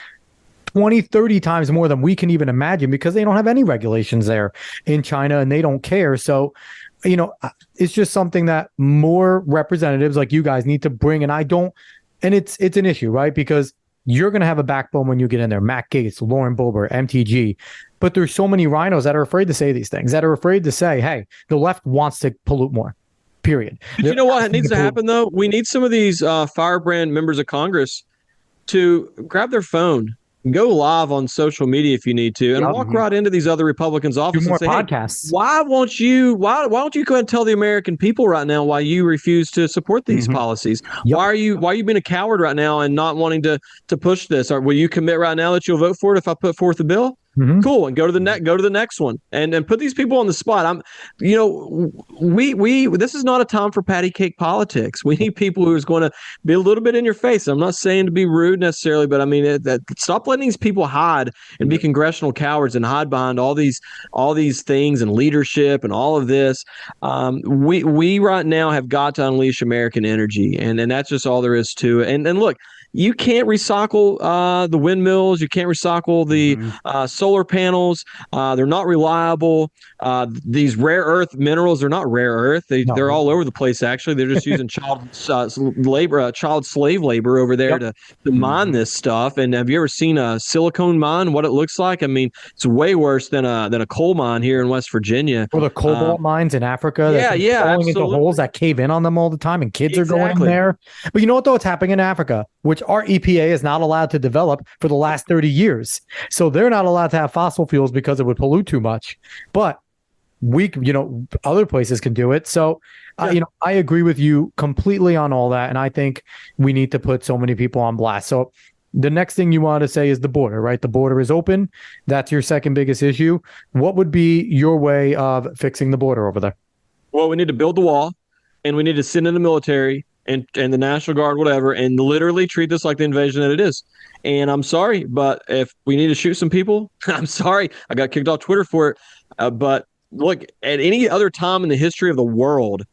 20, 30 times more than we can even imagine because they don't have any regulations there in China and they don't care. So, it's just something that more representatives like you guys need to bring. And it's an issue, right? Because you're going to have a backbone when you get in there. Matt Gaetz, Lauren Boebert, MTG. But there's so many rhinos that are afraid to say these things, that are afraid to say, hey, the left wants to pollute more. Period. You know what needs to happen, though? We need some of these firebrand members of Congress to grab their phone, go live on social media if you need to, and walk right into these other Republicans' offices and say, podcasts. Hey, why won't you go ahead and tell the American people right now why you refuse to support these policies? Why are you being a coward right now and not wanting to push this? Or will you commit right now that you'll vote for it if I put forth a bill? Cool, and go to the next one, and put these people on the spot. This is not a time for patty cake politics. We need people who's going to be a little bit in your face. I'm not saying to be rude necessarily, but I mean stop letting these people hide and be congressional cowards and hide behind all these things and leadership and all of this. We right now have got to unleash American energy, and that's just all there is to it. And look. You can't recycle the windmills. You can't recycle the solar panels. They're not reliable. These rare earth minerals are not rare earth. They're all over the place, actually. They're just using child slave labor over there to mine this stuff. And have you ever seen a silicone mine, what it looks like? I mean, it's way worse than a coal mine here in West Virginia. Or the cobalt mines in Africa. Falling into holes that cave in on them all the time, and kids are going in there. But you know what, though? It's happening in Africa, which our EPA is not allowed to develop for the last 30 years. So they're not allowed to have fossil fuels because it would pollute too much. But other places can do it. So, I agree with you completely on all that. And I think we need to put so many people on blast. So the next thing you want to say is the border, right? The border is open. That's your second biggest issue. What would be your way of fixing the border over there? Well, we need to build the wall, and we need to send in the military and the National Guard, whatever, and literally treat this like the invasion that it is. And I'm sorry, but if we need to shoot some people, I'm sorry. I got kicked off Twitter for it. But look, at any other time in the history of the world,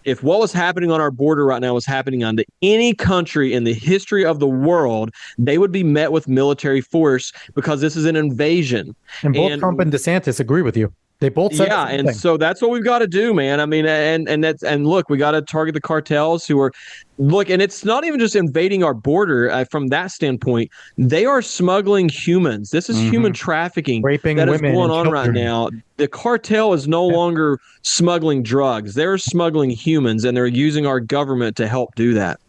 if what was happening on our border right now was happening on any country in the history of the world, they would be met with military force because this is an invasion. And both Trump and DeSantis agree with you. They both said the same thing. So that's what we've got to do, man. I mean, and look, we got to target the cartels who are and it's not even just invading our border from that standpoint. They are smuggling humans. This is human trafficking, raping that women is going on children right now. The cartel is no longer smuggling drugs. They're smuggling humans, and they're using our government to help do that.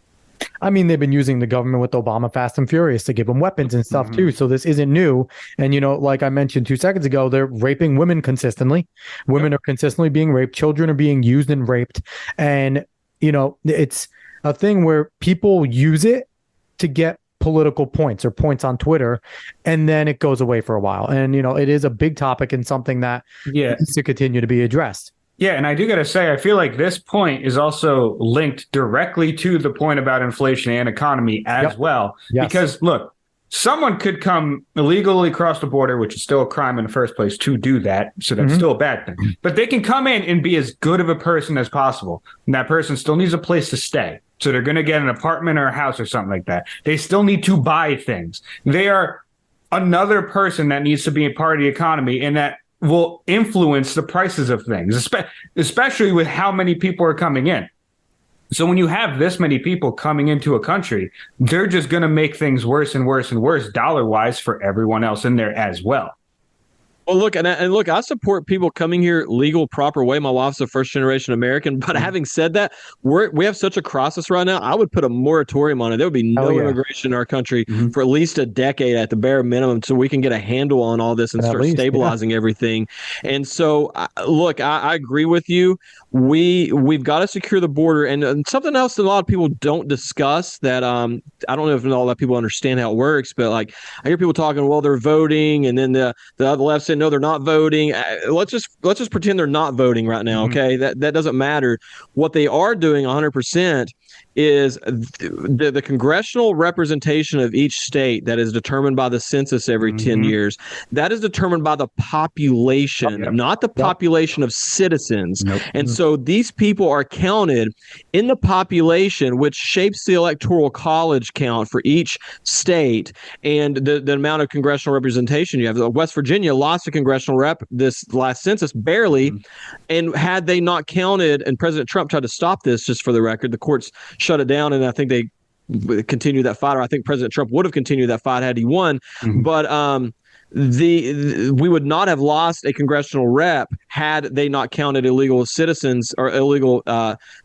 I mean, they've been using the government with Obama Fast and Furious to give them weapons and stuff too. So this isn't new. And, like I mentioned 2 seconds ago, they're raping women consistently. Women are consistently being raped. Children are being used and raped. And, it's a thing where people use it to get political points or points on Twitter, and then it goes away for a while. And, it is a big topic and something that needs to continue to be addressed. Yeah, and I do got to say, I feel like this point is also linked directly to the point about inflation and economy as well. Yes. Because look, someone could come illegally across the border, which is still a crime in the first place to do that. So that's still a bad thing. But they can come in and be as good of a person as possible. And that person still needs a place to stay. So they're going to get an apartment or a house or something like that. They still need to buy things. They are another person that needs to be a part of the economy, and that will influence the prices of things, especially with how many people are coming in. So when you have this many people coming into a country, they're just going to make things worse and worse and worse dollar-wise for everyone else in there as well. Well, look, and look, I support people coming here legal, proper way. My wife's a first-generation American. But having said that, we have such a crisis right now. I would put a moratorium on it. There would be no immigration in our country for at least a decade at the bare minimum, so we can get a handle on all this and start stabilizing everything. And so, look, I agree with you. We've got to secure the border. And something else that a lot of people don't discuss that I don't know if a lot of people understand how it works, but like I hear people talking, well, they're voting, and then the other left said, no, they're not voting. Let's just pretend they're not voting right now. Okay, that doesn't matter. What they are doing 100% is the congressional representation of each state that is determined by the census every 10 years. That is determined by the population, not the population of citizens. And so these people are counted in the population, which shapes the electoral college count for each state and the amount of congressional representation you have. West Virginia lost a congressional rep this last census, barely. And had they not counted, and President Trump tried to stop this, just for the record, the courts shut it down, and I think they continued that fight, or I think President Trump would have continued that fight had he won. But we would not have lost a congressional rep had they not counted illegal citizens or illegal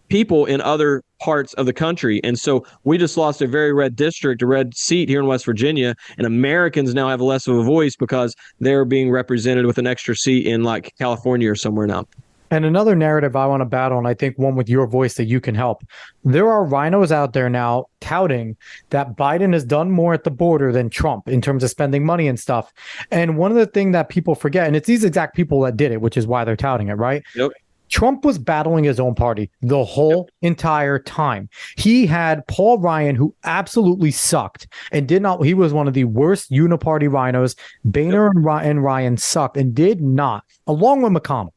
people in other parts of the country. And so we just lost a very red district, a red seat here in West Virginia, and Americans now have less of a voice because they're being represented with an extra seat in like California or somewhere now. And another narrative I want to battle, and I think one with your voice that you can help. There are rhinos out there now touting that Biden has done more at the border than Trump in terms of spending money and stuff. And one of the things that people forget, and it's these exact people that did it, which is why they're touting it, right? Yep. Trump was battling his own party the whole entire time. He had Paul Ryan, who absolutely sucked and did not. He was one of the worst uniparty rhinos. Boehner and Ryan sucked and did not, along with McConnell,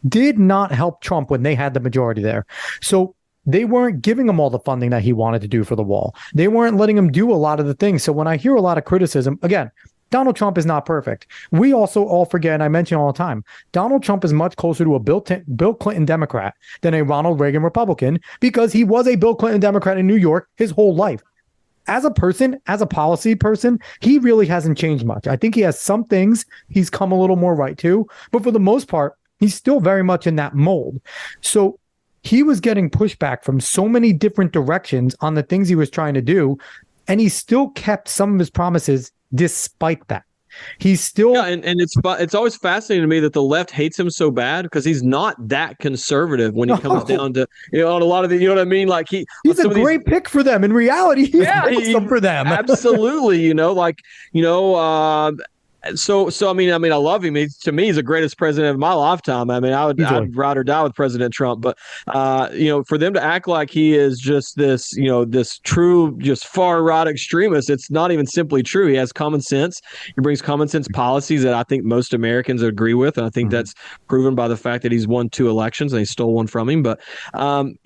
did not help Trump when they had the majority there. So they weren't giving him all the funding that he wanted to do for the wall. They weren't letting him do a lot of the things. So when I hear a lot of criticism, again, Donald Trump is not perfect. We also all forget, and I mention all the time, Donald Trump is much closer to a Bill Clinton Democrat than a Ronald Reagan Republican, because he was a Bill Clinton Democrat in New York his whole life. As a person, as a policy person, he really hasn't changed much. I think he has some things he's come a little more right to, but for the most part, he's still very much in that mold. So he was getting pushback from so many different directions on the things he was trying to do, and he still kept some of his promises despite that. He's still and it's always fascinating to me that the left hates him so bad, because he's not that conservative when it comes down to on a lot of the, you know what I mean, like he's a great pick for them. In reality, he's awesome for them. Absolutely. So I mean, I love him. To me, he's the greatest president of my lifetime. I mean, I'd ride or die with President Trump. But for them to act like he is just this, this true, just far right extremist, it's not even simply true. He has common sense. He brings common sense policies that I think most Americans agree with, and I think that's proven by the fact that he's won 2 elections and they stole one from him. But to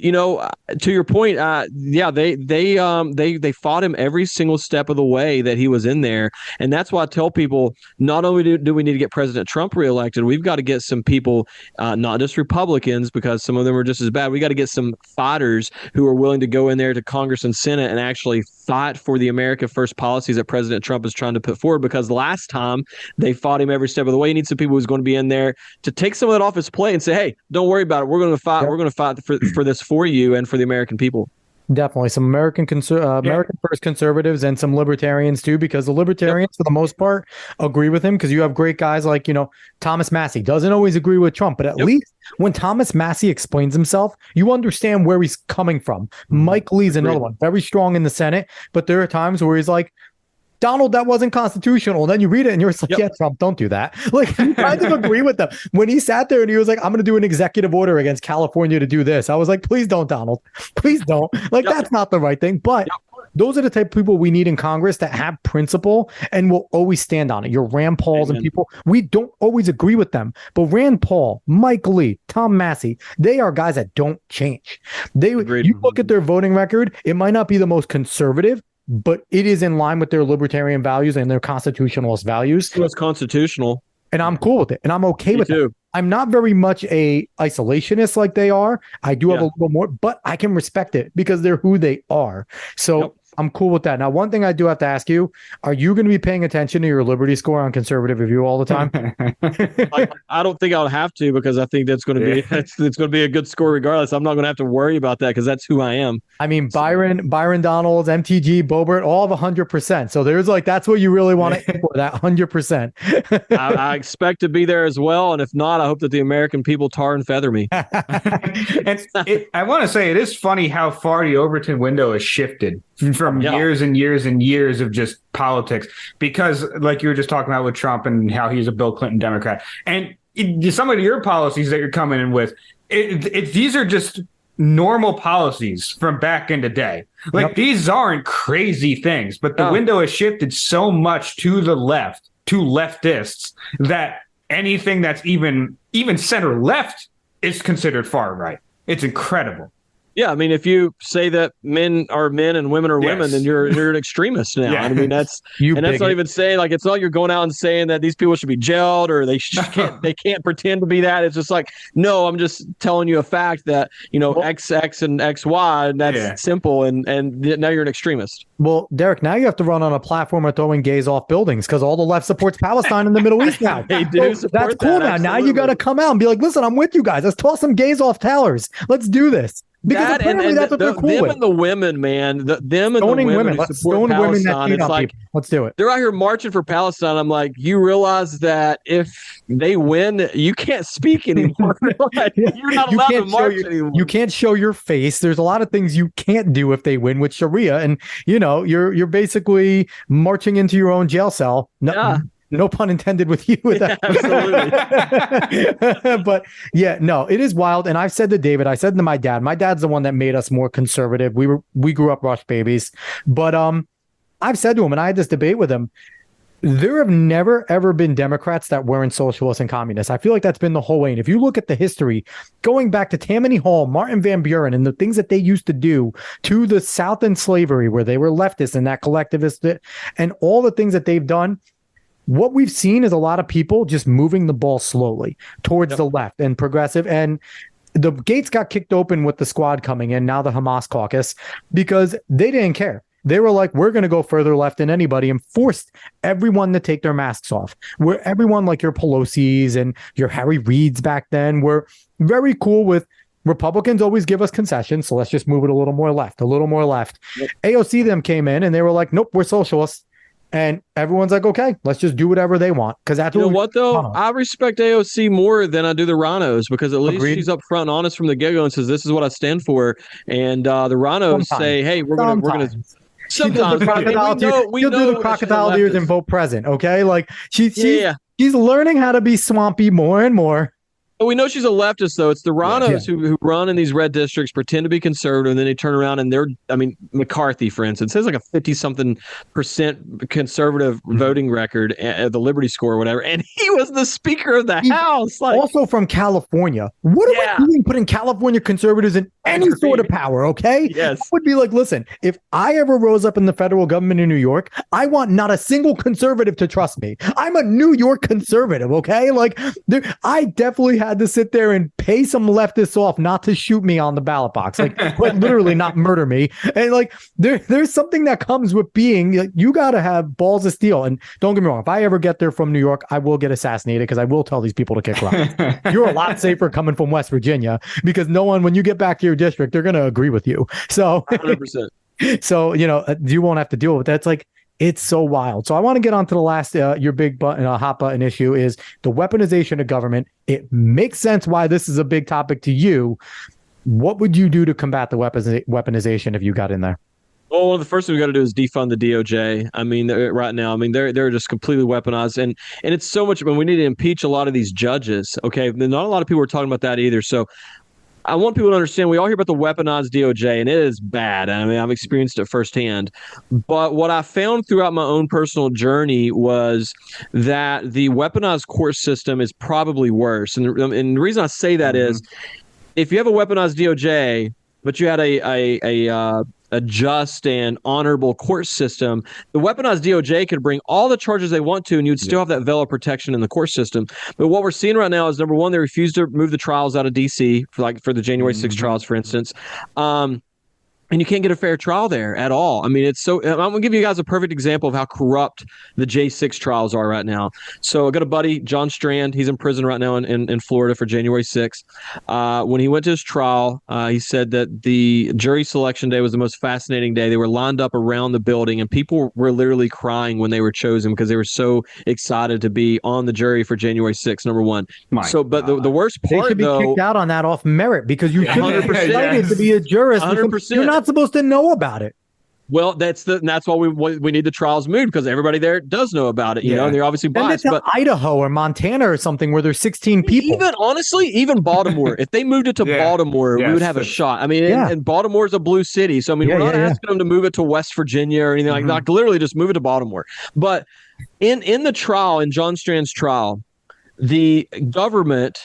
your point, they fought him every single step of the way that he was in there, and that's why I tell people, not only do we need to get President Trump reelected, we've got to get some people, not just Republicans, because some of them are just as bad. We got to get some fighters who are willing to go in there to Congress and Senate and actually fight for the America First policies that President Trump is trying to put forward, because last time they fought him every step of the way. You need some people who's going to be in there to take some of that off his plate and say, hey, don't worry about it. We're going to fight. We're going to fight for this for you and for the American people. Definitely some American First conservatives and some libertarians too, because the libertarians for the most part agree with him, because you have great guys like, Thomas Massey doesn't always agree with Trump, but at least when Thomas Massey explains himself, you understand where he's coming from. Mike Lee's another one, very strong in the Senate, but there are times where he's like, Donald, that wasn't constitutional. And then you read it and you're just like, yeah, Trump, don't do that. Like, you kind of agree with them. When he sat there and he was like, I'm going to do an executive order against California to do this, I was like, please don't, Donald. Please don't. Like, that's not the right thing. But those are the type of people we need in Congress that have principle and will always stand on it. Your Rand Pauls and people, we don't always agree with them. But Rand Paul, Mike Lee, Tom Massey, they are guys that don't change. You look at their voting record, it might not be the most conservative, but it is in line with their libertarian values and their constitutionalist values. It's constitutional. And I'm cool with it. And I'm okay with it. I'm not very much a isolationist like they are. I do have a little more, but I can respect it because they're who they are. So I'm cool with that. Now, one thing I do have to ask you, are you going to be paying attention to your Liberty score on Conservative Review all the time? I don't think I'll have to, because I think that's going to be it's going to be a good score regardless. I'm not going to have to worry about that because that's who I am. I mean, Byron Donalds, MTG, Boebert, all of 100%. So there's like, that's what you really want to aim for, that 100%. I expect to be there as well. And if not, I hope that the American people tar and feather me. I want to say it is funny how far the Overton window has shifted from years and years and years of just politics, because like you were just talking about with Trump and how he's a Bill Clinton Democrat, and some of your policies that you're coming in with, these are just normal policies from back in the day. Like these aren't crazy things, but the window has shifted so much to the left, to leftists, that anything that's even center left is considered far right. It's incredible. Yeah, I mean, if you say that men are men and women are women, then you're an extremist now. I mean, that's not even saying, like, it's not you're going out and saying that these people should be jailed or they can't pretend to be that. It's just like, no, I'm just telling you a fact that, XX and XY, that's simple, and now you're an extremist. Well, Derek, now you have to run on a platform of throwing gays off buildings because all the left supports Palestine in the Middle East now. They do support that's cool that, now. Now you got to come out and be like, listen, I'm with you guys. Let's toss some gays off towers. Let's do this. Because apparently that's what they're cool with. Them and the women, man. Them and stoning the women. Let's stone women that cheat on people. Let's do it. They're out here marching for Palestine. I'm like, you realize that if they win, you can't speak anymore. You're not allowed to march anymore. You can't show your face. There's a lot of things you can't do if they win with Sharia, and you're basically marching into your own jail cell. No pun intended with you with that. Absolutely. But it is wild. And I've said to David, I said to my dad's the one that made us more conservative. We grew up Rush babies. But I've said to him, and I had this debate with him, there have never, ever been Democrats that weren't socialists and communists. I feel like that's been the whole way. And if you look at the history, going back to Tammany Hall, Martin Van Buren, and the things that they used to do to the South and slavery, where they were leftists and that collectivist, and all the things that they've done, what we've seen is a lot of people just moving the ball slowly towards the left and progressive. And the gates got kicked open with the squad coming in, now the Hamas caucus, because they didn't care. They were like, we're going to go further left than anybody, and forced everyone to take their masks off. Where everyone, like your Pelosi's and your Harry Reids back then, were very cool with Republicans always give us concessions, so let's just move it a little more left. Yep. AOC them came in and they were like, nope, we're socialists. And everyone's like, okay, let's just do whatever they want. Because that's what though? I respect AOC more than I do the Rhinos, because at least she's upfront and honest from the get-go and says, this is what I stand for. And the Rhinos say, hey, we're gonna sometimes we'll do the crocodile tears and vote present. Okay. Like she's learning how to be swampy more and more. We know she's a leftist, though. It's the Rhinos who run in these red districts, pretend to be conservative, and then they turn around and McCarthy, for instance, has like a 50-something% conservative voting record at the Liberty score or whatever, and he was the Speaker of the House. Also from California. What are we doing putting California conservatives in any sort of power, okay? Yes. I would be like, listen, if I ever rose up in the federal government in New York, I want not a single conservative to trust me. I'm a New York conservative, okay? Like, I definitely had to sit there and pay some leftists off not to shoot me on the ballot box, like literally not murder me. And like there's something that comes with being like, you got to have balls of steel. And don't get me wrong, if I ever get there from New York, I will get assassinated, because I will tell these people to kick rocks. You're a lot safer coming from West Virginia, because no one, when you get back to your district, they're going to agree with you. So 100%. So you won't have to deal with that. It's like, it's so wild. So I want to get on to the last, your big button, hot button issue is the weaponization of government. It makes sense why this is a big topic to you. What would you do to combat the weaponization if you got in there? Well, the first thing we got to do is defund the DOJ. I mean, right now, I mean, they're just completely weaponized, and it's so much. When we need to impeach a lot of these judges, okay, not a lot of people are talking about that either. So I want people to understand. We all hear about the weaponized DOJ, and it is bad. I mean, I've experienced it firsthand. But what I found throughout my own personal journey was that the weaponized court system is probably worse. And the reason I say that is, if you have a weaponized DOJ, but you had a just and honorable court system, the weaponized DOJ could bring all the charges they want to, and you'd still have that veil of protection in the court system. But what we're seeing right now is, number one, they refuse to move the trials out of D.C., for the January 6th trials, for instance. And you can't get a fair trial there at all. I mean, it's so. I'm going to give you guys a perfect example of how corrupt the J6 trials are right now. So I got a buddy, John Strand. He's in prison right now in Florida for January 6th. When he went to his trial, he said that the jury selection day was the most fascinating day. They were lined up around the building, and people were literally crying when they were chosen because they were so excited to be on the jury for January 6th, number one. But the worst part, they should be kicked out on that off merit, because you should be excited to be a jurist. 100%. You're not supposed to know about it. Well, that's why we need the trials moved, because everybody there does know about it, you know, and they're obviously biased. But Idaho or Montana or something where there's 16 people. Even honestly, even Baltimore, if they moved it to Baltimore, we would have a shot. I mean, and Baltimore is a blue city, so I mean, we're not asking them to move it to West Virginia or anything like that. Literally, just move it to Baltimore. But in the trial, in John Strand's trial, the government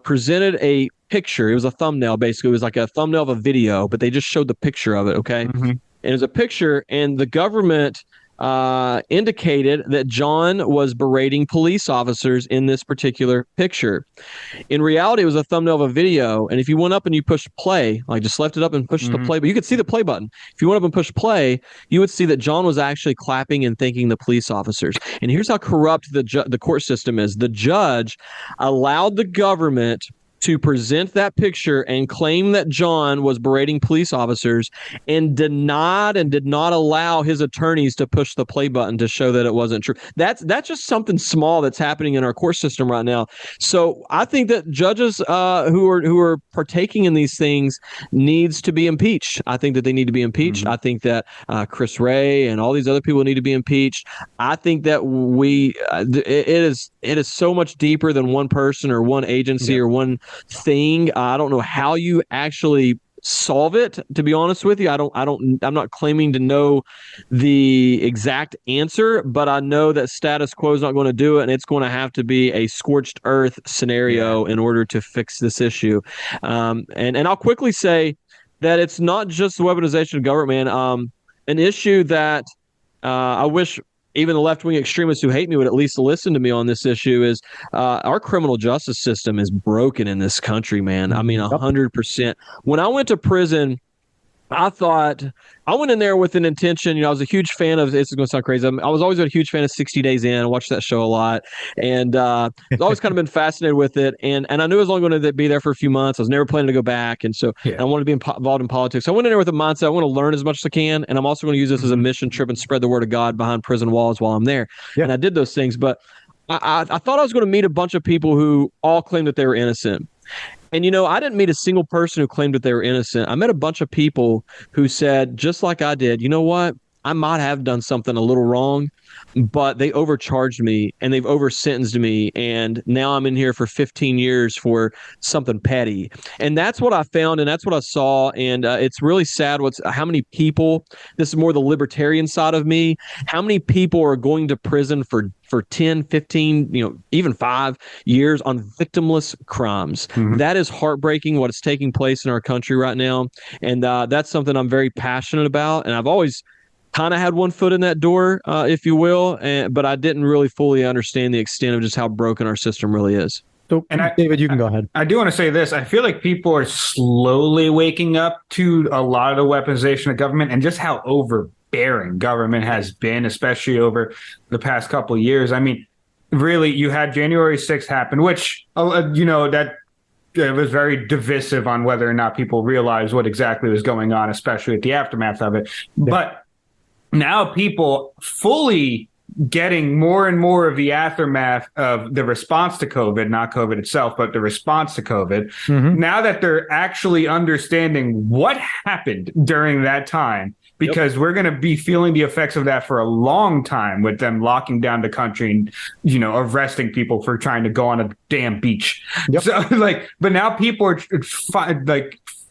presented a picture. It was a thumbnail, basically. It was like a thumbnail of a video, but they just showed the picture of it, okay? And it was a picture, and the government indicated that John was berating police officers in this particular picture. In reality, it was a thumbnail of a video, and if you went up and you pushed play, like just left it up and pushed the play, but you could see the play button. If you went up and pushed play, you would see that John was actually clapping and thanking the police officers. And here's how corrupt the court system is. The judge allowed the government to present that picture and claim that John was berating police officers, and did not allow his attorneys to push the play button to show that it wasn't true. That's just something small that's happening in our court system right now. So I think that judges who are partaking in these things needs to be impeached. I think that they need to be impeached. I think that Chris Wray and all these other people need to be impeached. I think that it is so much deeper than one person or one agency or one thing. I don't know how you actually solve it, to be honest with you. I'm not claiming to know the exact answer, but I know that status quo is not going to do it, and it's going to have to be a scorched earth scenario in order to fix this issue. And I'll quickly say that it's not just the weaponization of government, man. An issue that I wish even the left-wing extremists who hate me would at least listen to me on this issue is our criminal justice system is broken in this country, man. I mean, 100%. When I went to prison, I thought I went in there with an intention. You know, I was a huge fan of. This is going to sound crazy. I was always a huge fan of 60 Days In. I watched that show a lot, and I've always kind of been fascinated with it. And I knew I was only going to be there for a few months. I was never planning to go back, and so I wanted to be involved in politics. So I went in there with a mindset: I want to learn as much as I can, and I'm also going to use this as a mission trip and spread the word of God behind prison walls while I'm there. And I did those things, but I thought I was going to meet a bunch of people who all claimed that they were innocent. And, you know, I didn't meet a single person who claimed that they were innocent. I met a bunch of people who said, just like I did, you know what? I might have done something a little wrong, but they overcharged me and they've over-sentenced me. And now I'm in here for 15 years for something petty. And that's what I found, and that's what I saw. And it's really sad how many people, this is more the libertarian side of me, how many people are going to prison for 10, 15, you know, even 5 years on victimless crimes. That is heartbreaking what is taking place in our country right now. And that's something I'm very passionate about. And I've always kind of had one foot in that door, if you will, but I didn't really fully understand the extent of just how broken our system really is. So, David, you can go ahead. I do want to say this. I feel like people are slowly waking up to a lot of the weaponization of government and just how overbearing government has been, especially over the past couple of years. I mean, really, you had January 6th happen, which, you know, that it was very divisive on whether or not people realized what exactly was going on, especially with the aftermath of it. But now people fully getting more and more of the aftermath of the response to COVID, not COVID itself, but the response to COVID. Now that they're actually understanding what happened during that time, because we're going to be feeling the effects of that for a long time with them locking down the country and, arresting people for trying to go on a damn beach. Yep. So but now people are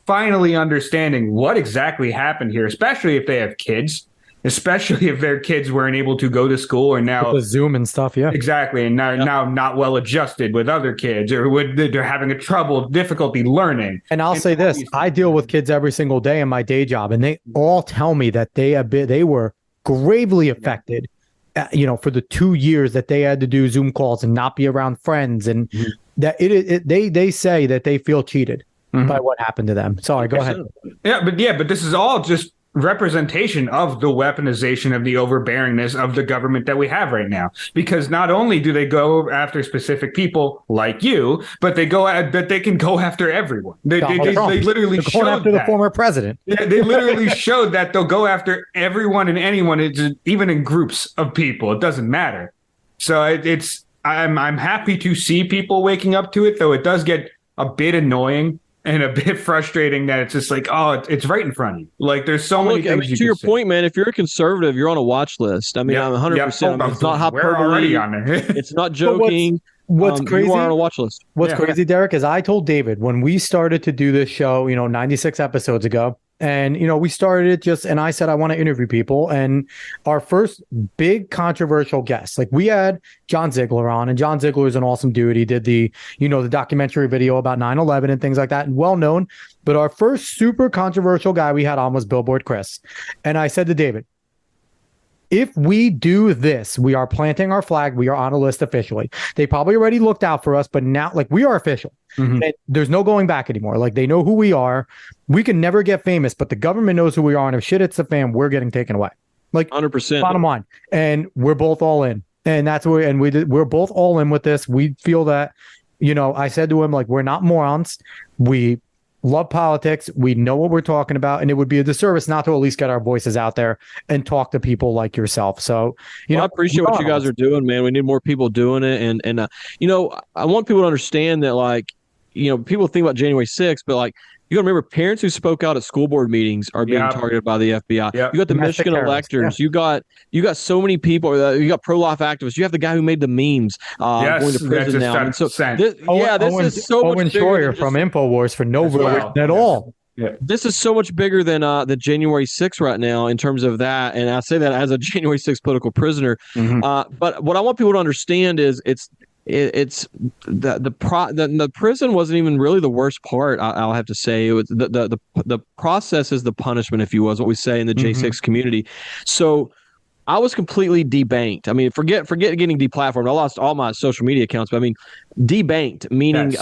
finally understanding what exactly happened here, especially if they have kids. Especially if their kids weren't able to go to school or now with the Zoom and stuff. Yeah, exactly. And now not well adjusted with other kids, or they're having difficulty learning. And I'll say this, I deal with kids every single day in my day job, and they all tell me that they were gravely affected, for the 2 years that they had to do Zoom calls and not be around friends. And that they say that they feel cheated by what happened to them. Sorry, go ahead. But this is all just representation of the weaponization of the overbearingness of the government that we have right now. Because not only do they go after specific people like you, but they can go after everyone. They literally showed after the former president. They literally showed that they'll go after everyone and anyone, even in groups of people. It doesn't matter. So I'm happy to see people waking up to it, though it does get a bit annoying and a bit frustrating that it's just like, it's right in front of you. Like, there's so many things. To your point, man, if you're a conservative, you're on a watch list. I mean, I'm 100%. It's not hyperbole. On there. It's not joking. What's crazy? You are on a watch list. What's crazy, Derek, is I told David when we started to do this show, 96 episodes ago, and we started it and I said I want to interview people, and our first big controversial guest, like we had John Ziegler on, and John Ziegler is an awesome dude. He did the the documentary video about 9/11 and things like that, and well known. But our first super controversial guy we had on was Billboard Chris, and I said to David, if we do this, we are planting our flag. We are on a list officially. They probably already looked out for us, but now, we are official. And there's no going back anymore. Like, they know who we are. We can never get famous, but the government knows who we are. And if shit hits the fan, we're getting taken away. 100%. Bottom line. And we're both all in. And that's where, and we're both all in with this. We feel that, I said to him, we're not morons. We love politics. We know what we're talking about, and it would be a disservice not to at least get our voices out there and talk to people like yourself. So, I appreciate what you guys are doing, man. We need more people doing it. And I want people to understand that, people think about January 6th, but you got to remember, parents who spoke out at school board meetings are being targeted by the FBI. Yep. You got the Michigan electors. Yeah. You got so many people. You got pro-life activists. You have the guy who made the memes going to prison now. And so, this is so much bigger Schroyer from InfoWars for no reason at all. Yeah. This is so much bigger than the January 6th right now in terms of that. And I say that as a January 6th political prisoner. But what I want people to understand is the prison wasn't even really the worst part. I'll have to say it was the process is the punishment, if you will, is what we say in the J6 community. So I was completely debanked. I mean, forget getting deplatformed. I lost all my social media accounts, but I mean, debanked, meaning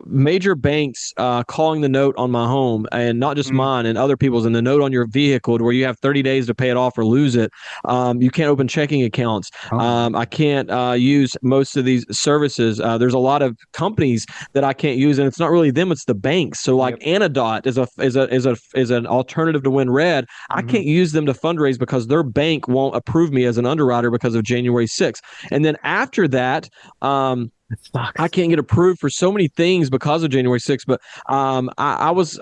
major banks calling the note on my home, and not just mine and other people's, and the note on your vehicle, to where you have 30 days to pay it off or lose it. You can't open checking accounts. I can't use most of these services. There's a lot of companies that I can't use, and it's not really them; it's the banks. So, Anadot is an alternative to WinRed. I can't use them to fundraise because their bank won't approve me as an underwriter because of January 6th. And then after that, I can't get approved for so many things because of January 6th, but I was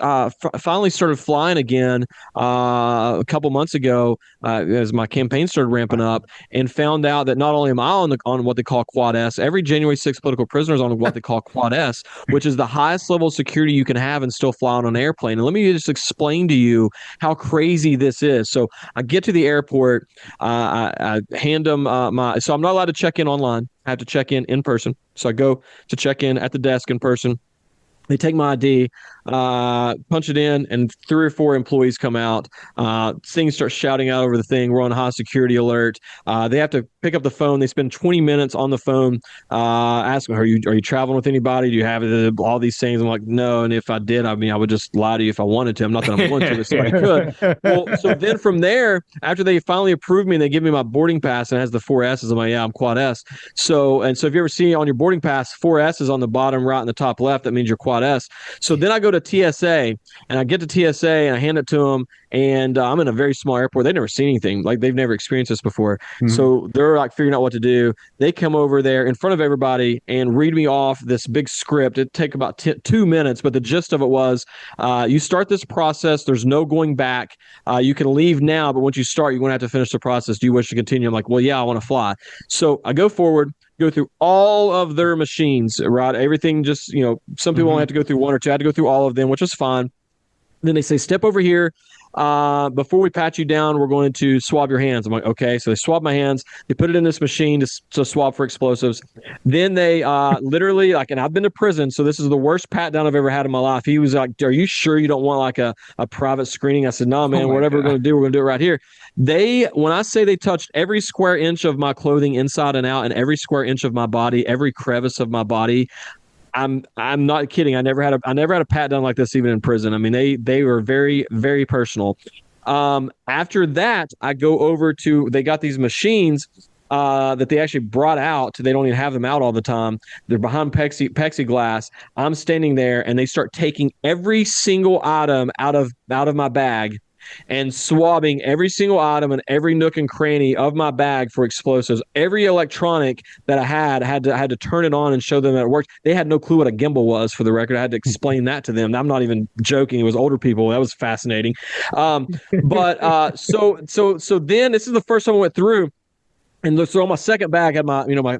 finally started flying again a couple months ago as my campaign started ramping up, and found out that not only am I on what they call Quad S, every January 6th political prisoner is on what they call Quad S, which is the highest level of security you can have and still fly on an airplane. And let me just explain to you how crazy this is. So I get to the airport, I hand them so I'm not allowed to check in online. I have to check in person. So I go to check in at the desk in person. They take my ID, punch it in, and 3 or 4 employees come out. Things start shouting out over the thing. We're on high security alert. They have to pick up the phone. They spend 20 minutes on the phone asking, are you traveling with anybody? Do you have all these things? I'm like, no. And if I did, I would just lie to you if I wanted to. I'm not that I'm going to, but somebody could. Well, so then from there, after they finally approve me and they give me my boarding pass and it has the 4 S's, I'm like, yeah, I'm Quad S. So if you ever see on your boarding pass 4 S's on the bottom right and the top left, that means you're Quad S. So then I go to TSA, and I get to TSA and I hand it to them, and I'm in a very small airport. They've never seen anything, like they've never experienced this before. So they're like figuring out what to do. They come over there in front of everybody and read me off this big script. It'd take about 2 minutes, but the gist of it was, you start this process. There's no going back. You can leave now, but once you start, you're going to have to finish the process. Do you wish to continue? I'm like, well, yeah, I want to fly. So I go forward, go through all of their machines, right? Everything just, some people only have to go through one or two. I had to go through all of them, which was fine. Then they say, step over here. Before we pat you down, we're going to swab your hands. I'm like, okay. So they swab my hands. They put it in this machine to swab for explosives. Then they literally, and I've been to prison, so this is the worst pat down I've ever had in my life. He was like, are you sure you don't want like a private screening? I said, no, man, whatever we're going to do, we're going to do it right here. When I say they touched every square inch of my clothing inside and out and every square inch of my body, every crevice of my body, I'm not kidding. I never had a pat down like this even in prison. I mean, they were very, very personal. After that, I go over to, they got these machines that they actually brought out. They don't even have them out all the time. They're behind plexiglass. I'm standing there and they start taking every single item out of my bag and swabbing every single item and every nook and cranny of my bag for explosives. Every electronic that I had to turn it on and show them that it worked. They had no clue what a gimbal was, for the record. I had to explain that to them. I'm not even joking. It was older people. That was fascinating. So then this is the first time I went through. And so on my second bag, I had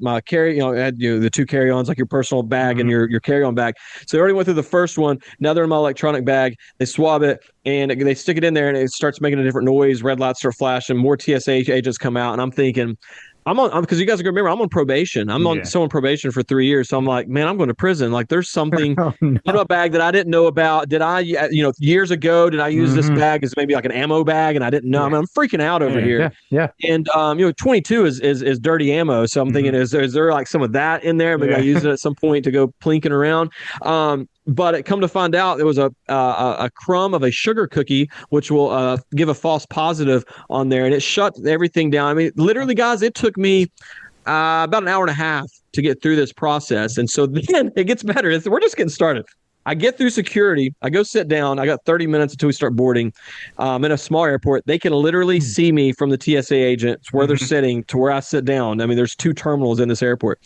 my carry, I had the two carry-ons, like your personal bag and your carry-on bag. So they already went through the first one. Now they're in my electronic bag. They swab it and they stick it in there and it starts making a different noise. Red lights start flashing. More TSA agents come out, and I'm thinking, because you guys are going to remember, I'm on probation. I'm on probation for 3 years. So I'm like, man, I'm going to prison. Like there's something in my bag that I didn't know about. Did I, years ago, did I use this bag as maybe like an ammo bag and I didn't know? I mean, I'm freaking out over here. Yeah. And, 22 is dirty ammo. So I'm thinking, is there like some of that in there? Maybe I use it at some point to go plinking around. But it come to find out there was a crumb of a sugar cookie, which will give a false positive on there. And it shut everything down. I mean, literally, guys, it took me about an hour and a half to get through this process. And so then it gets better. We're just getting started. I get through security. I go sit down. I got 30 minutes until we start boarding. In a small airport, they can literally see me from the TSA agents where they're sitting to where I sit down. I mean, there's 2 terminals in this airport.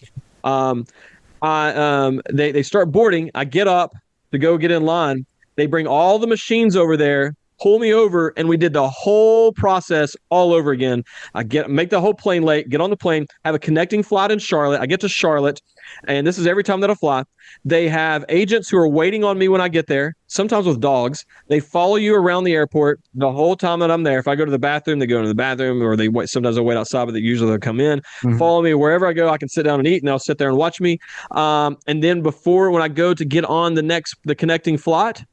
They start boarding. I get up to go get in line. They bring all the machines over there, pull me over, and we did the whole process all over again. I make the whole plane late, get on the plane, have a connecting flight in Charlotte. I get to Charlotte, and this is every time that I fly. They have agents who are waiting on me when I get there, sometimes with dogs. They follow you around the airport the whole time that I'm there. If I go to the bathroom, they go into the bathroom, or they wait. Sometimes I wait outside, but usually they'll come in, follow me wherever I go. I can sit down and eat, and they'll sit there and watch me. And then when I go to get on the connecting flight,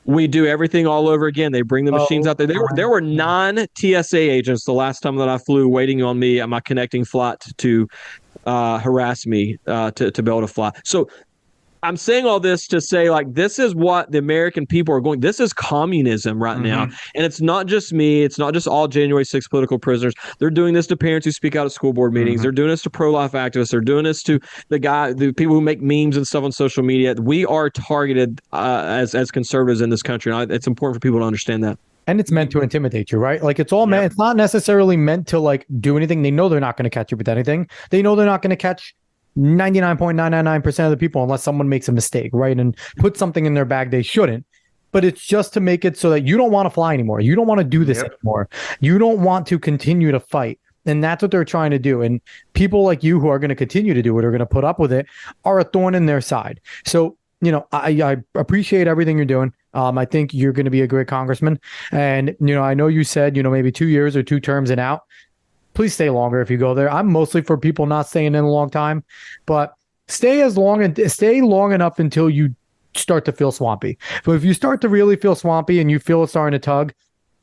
we do everything all over again. They bring the machines out there. There were 9 TSA agents the last time that I flew waiting on me at my connecting flight to harass me to be able to fly. So I'm saying all this to say, like, this is what the American people are going. This is communism right now. And it's not just me. It's not just all January 6th political prisoners. They're doing this to parents who speak out at school board meetings. They're doing this to pro-life activists. They're doing this to the people who make memes and stuff on social media. We are targeted as conservatives in this country. And it's important for people to understand that. And it's meant to intimidate you, right? Like it's all meant. It's not necessarily meant to like do anything. They know they're not going to catch you with anything. They know they're not going to catch 99.999% of the people unless someone makes a mistake, right? And put something in their bag they shouldn't. But it's just to make it so that you don't want to fly anymore. You don't want to do this anymore. You don't want to continue to fight. And that's what they're trying to do. And people like you who are going to continue to do it, are going to put up with it, are a thorn in their side. So, I appreciate everything you're doing. I think you're going to be a great congressman. And, I know you said, maybe 2 years or 2 terms and out. Please stay longer if you go there. I'm mostly for people not staying in a long time, but stay long enough until you start to feel swampy. But if you start to really feel swampy and you feel it's starting to tug,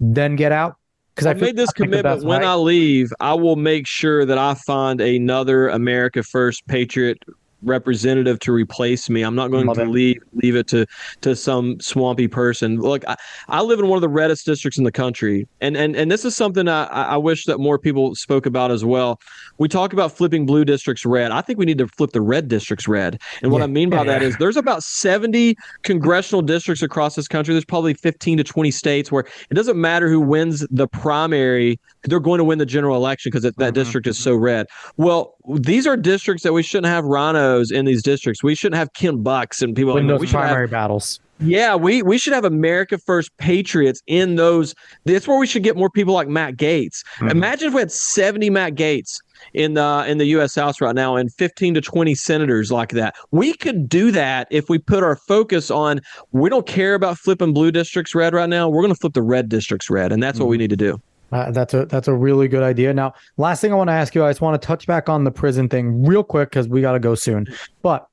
then get out. Because I made this commitment. When I leave, I will make sure that I find another America First Patriot representative to replace me. I'm not going to leave it to some swampy person. Look, I live in one of the reddest districts in the country, and this is something I wish that more people spoke about as well. We talk about flipping blue districts red. I think we need to flip the red districts red. And what I mean by that is there's about 70 congressional districts across this country. There's probably 15 to 20 states where it doesn't matter who wins the primary, they're going to win the general election because that district is so red. Well, these are districts that we shouldn't have rhinos in these districts. We shouldn't have Kim Bucks and people in like those primary battles. Yeah, we should have America First patriots in those. That's where we should get more people like Matt Gaetz. Imagine if we had 70 Matt Gaetz in the U.S. House right now and 15 to 20 senators like that. We could do that if we put our focus on, we don't care about flipping blue districts red right now. We're going to flip the red districts red, and that's what we need to do. That's a really good idea. Now, last thing I want to ask you, I just want to touch back on the prison thing real quick because we got to go soon. But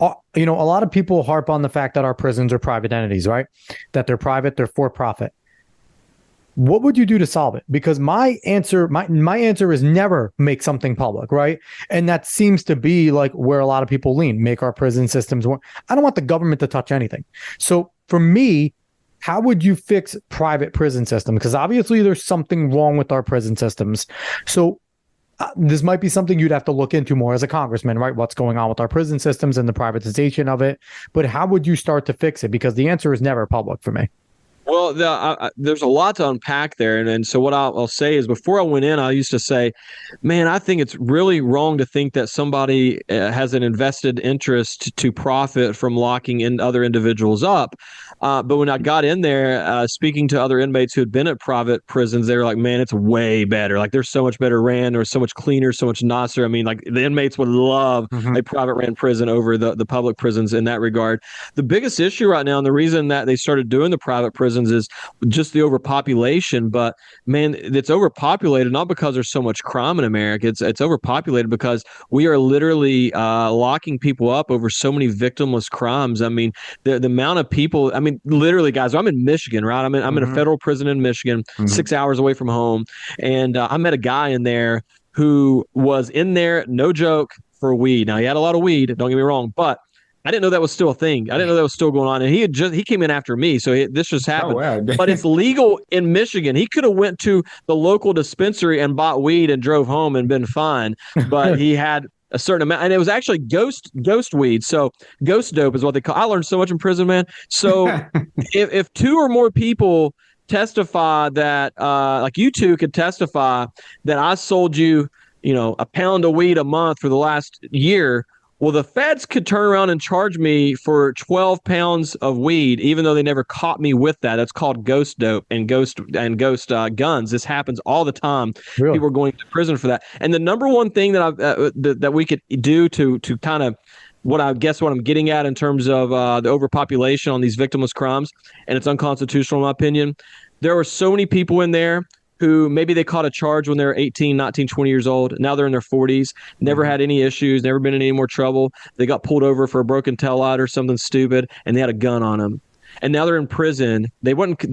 a lot of people harp on the fact that our prisons are private entities, right? That they're private, they're for profit. What would you do to solve it? Because my answer is never make something public, right? And that seems to be like where a lot of people lean, make our prison systems work. I don't want the government to touch anything. So for me, how would you fix private prison system? Because obviously there's something wrong with our prison systems. So this might be something you'd have to look into more as a congressman, right? What's going on with our prison systems and the privatization of it. But how would you start to fix it? Because the answer is never public for me. Well, there's a lot to unpack there. And so what I'll say is before I went in, I used to say, man, I think it's really wrong to think that somebody has an invested interest to profit from locking in other individuals up. But when I got in there, speaking to other inmates who had been at private prisons, they were like, man, it's way better. Like, they're so much better ran, or so much cleaner, so much nicer. I mean, like, the inmates would love a private ran prison over the public prisons in that regard. The biggest issue right now, and the reason that they started doing the private prisons is just the overpopulation. But man, it's overpopulated not because there's so much crime in America. It's overpopulated because we are literally locking people up over so many victimless crimes. I mean, the amount of people. I mean, literally, guys. I'm in Michigan, right? I'm in a federal prison in Michigan, 6 hours away from home, and I met a guy in there who was in there, no joke, for weed. Now, he had a lot of weed. Don't get me wrong, but I didn't know that was still a thing. I didn't know that was still going on. And he came in after me. So this just happened. Oh, wow. But it's legal in Michigan. He could have went to the local dispensary and bought weed and drove home and been fine. But he had a certain amount. And it was actually ghost weed. So ghost dope is what they call it. I learned so much in prison, man. So if two or more people testify that, like you two could testify that I sold you, a pound of weed a month for the last year, well, the feds could turn around and charge me for 12 pounds of weed, even though they never caught me with that. That's called ghost dope and ghost guns. This happens all the time. Really? People are going to prison for that. And the number one thing that that we could do to kind of what I'm getting at in terms of the overpopulation on these victimless crimes, and it's unconstitutional in my opinion. There were so many people in there who maybe they caught a charge when they were 18, 19, 20 years old. Now they're in their 40s, never had any issues, never been in any more trouble. They got pulled over for a broken taillight or something stupid, and they had a gun on them. And now they're in prison. They wasn't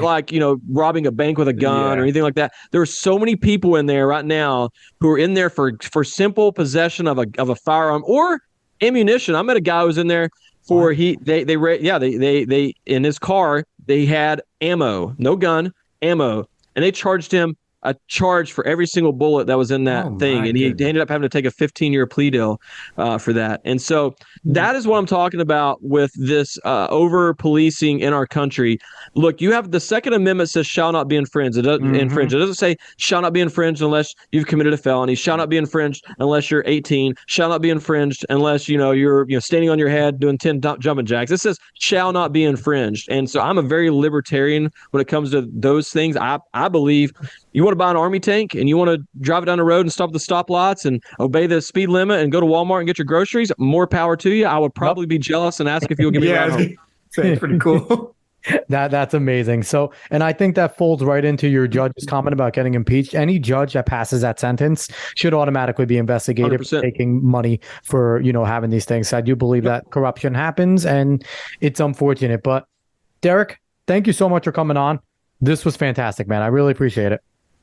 like, robbing a bank with a gun or anything like that. There are so many people in there right now who are in there for simple possession of a firearm or ammunition. I met a guy who was in there for they in his car, they had ammo, no gun, ammo, and they charged him a charge for every single bullet that was in that thing, and he ended up having to take a 15-year plea deal for that. And so that is what I'm talking about with this over-policing in our country. Look, you have the Second Amendment says shall not be infringed. It doesn't infringe. It doesn't say shall not be infringed unless you've committed a felony. Shall not be infringed unless you're 18. Shall not be infringed unless you're standing on your head doing 10 jumping jacks. It says shall not be infringed. And so I'm a very libertarian when it comes to those things. I believe you want to buy an army tank and you want to drive it down the road and stop at the stoplights and obey the speed limit and go to Walmart and get your groceries, more power to you. I would probably be jealous and ask if you'll give me a ride home. Sounds pretty cool. That's amazing. So, and I think that folds right into your judge's comment about getting impeached. Any judge that passes that sentence should automatically be investigated 100%. for taking money for, having these things. So I do believe that corruption happens and it's unfortunate. But Derrick, thank you so much for coming on. This was fantastic, man. I really appreciate it.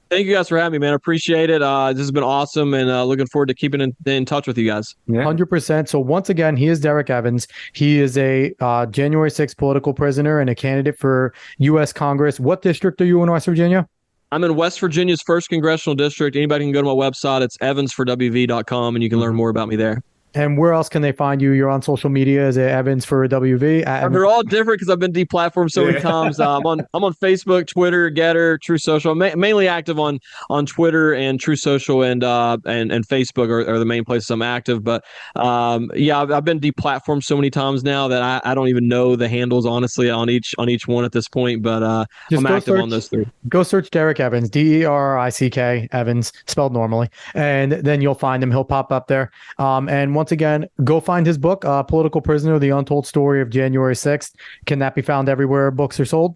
Thank you guys for having me, man. I appreciate it. This has been awesome, and looking forward to keeping in touch with you guys. Yeah. 100%. So once again, he is Derrick Evans. He is a January 6th political prisoner and a candidate for U.S. Congress. What district are you in West Virginia? I'm in West Virginia's 1st Congressional District. Anybody can go to my website. It's evansforwv.com, and you can learn more about me there. And where else can they find you? You're on social media. Is it Evans for WV? They're all different because I've been deplatformed so many times. I'm on Facebook, Twitter, Getter, True Social. I'm mainly active on Twitter and True Social and Facebook are the main places I'm active. But yeah, I've been deplatformed so many times now that I don't even know the handles honestly on each one at this point. But I'm active on those three. Go search Derrick Evans, Derrick Evans, spelled normally, and then you'll find him. He'll pop up there. And once again, go find his book, Political Prisoner, The Untold Story of January 6th. Can that be found everywhere books are sold?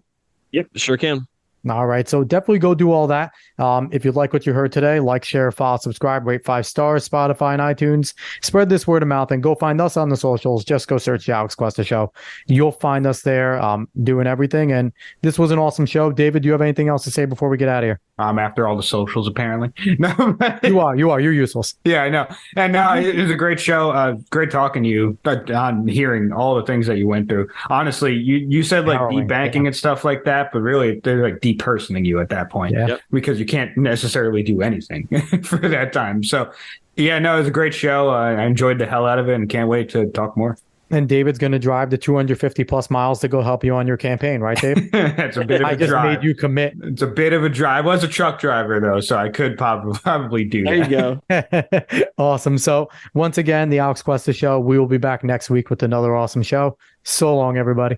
Yep, sure can. All right. So definitely go do all that. If you like what you heard today, like, share, follow, subscribe, rate 5 stars, Spotify and iTunes. Spread this word of mouth and go find us on the socials. Just go search the Alex Cuesta Show. You'll find us there doing everything. And this was an awesome show. David, do you have anything else to say before we get out of here? After all the socials, apparently. No, you are. You're useless. Yeah, I know. And it was a great show. Great talking to you on hearing all the things that you went through. Honestly, you said like debanking and stuff like that, but really they're like depersoning you at that point because you can't necessarily do anything for that time. So yeah, no, it was a great show. I enjoyed the hell out of it and can't wait to talk more. And David's going to drive the 250 plus miles to go help you on your campaign, right, Dave? That's a bit of a drive. I just made you commit. It's a bit of a drive. I was a truck driver, though, so I could probably do that. There you go. Awesome. So once again, the Alex Cuesta Show. We will be back next week with another awesome show. So long, everybody.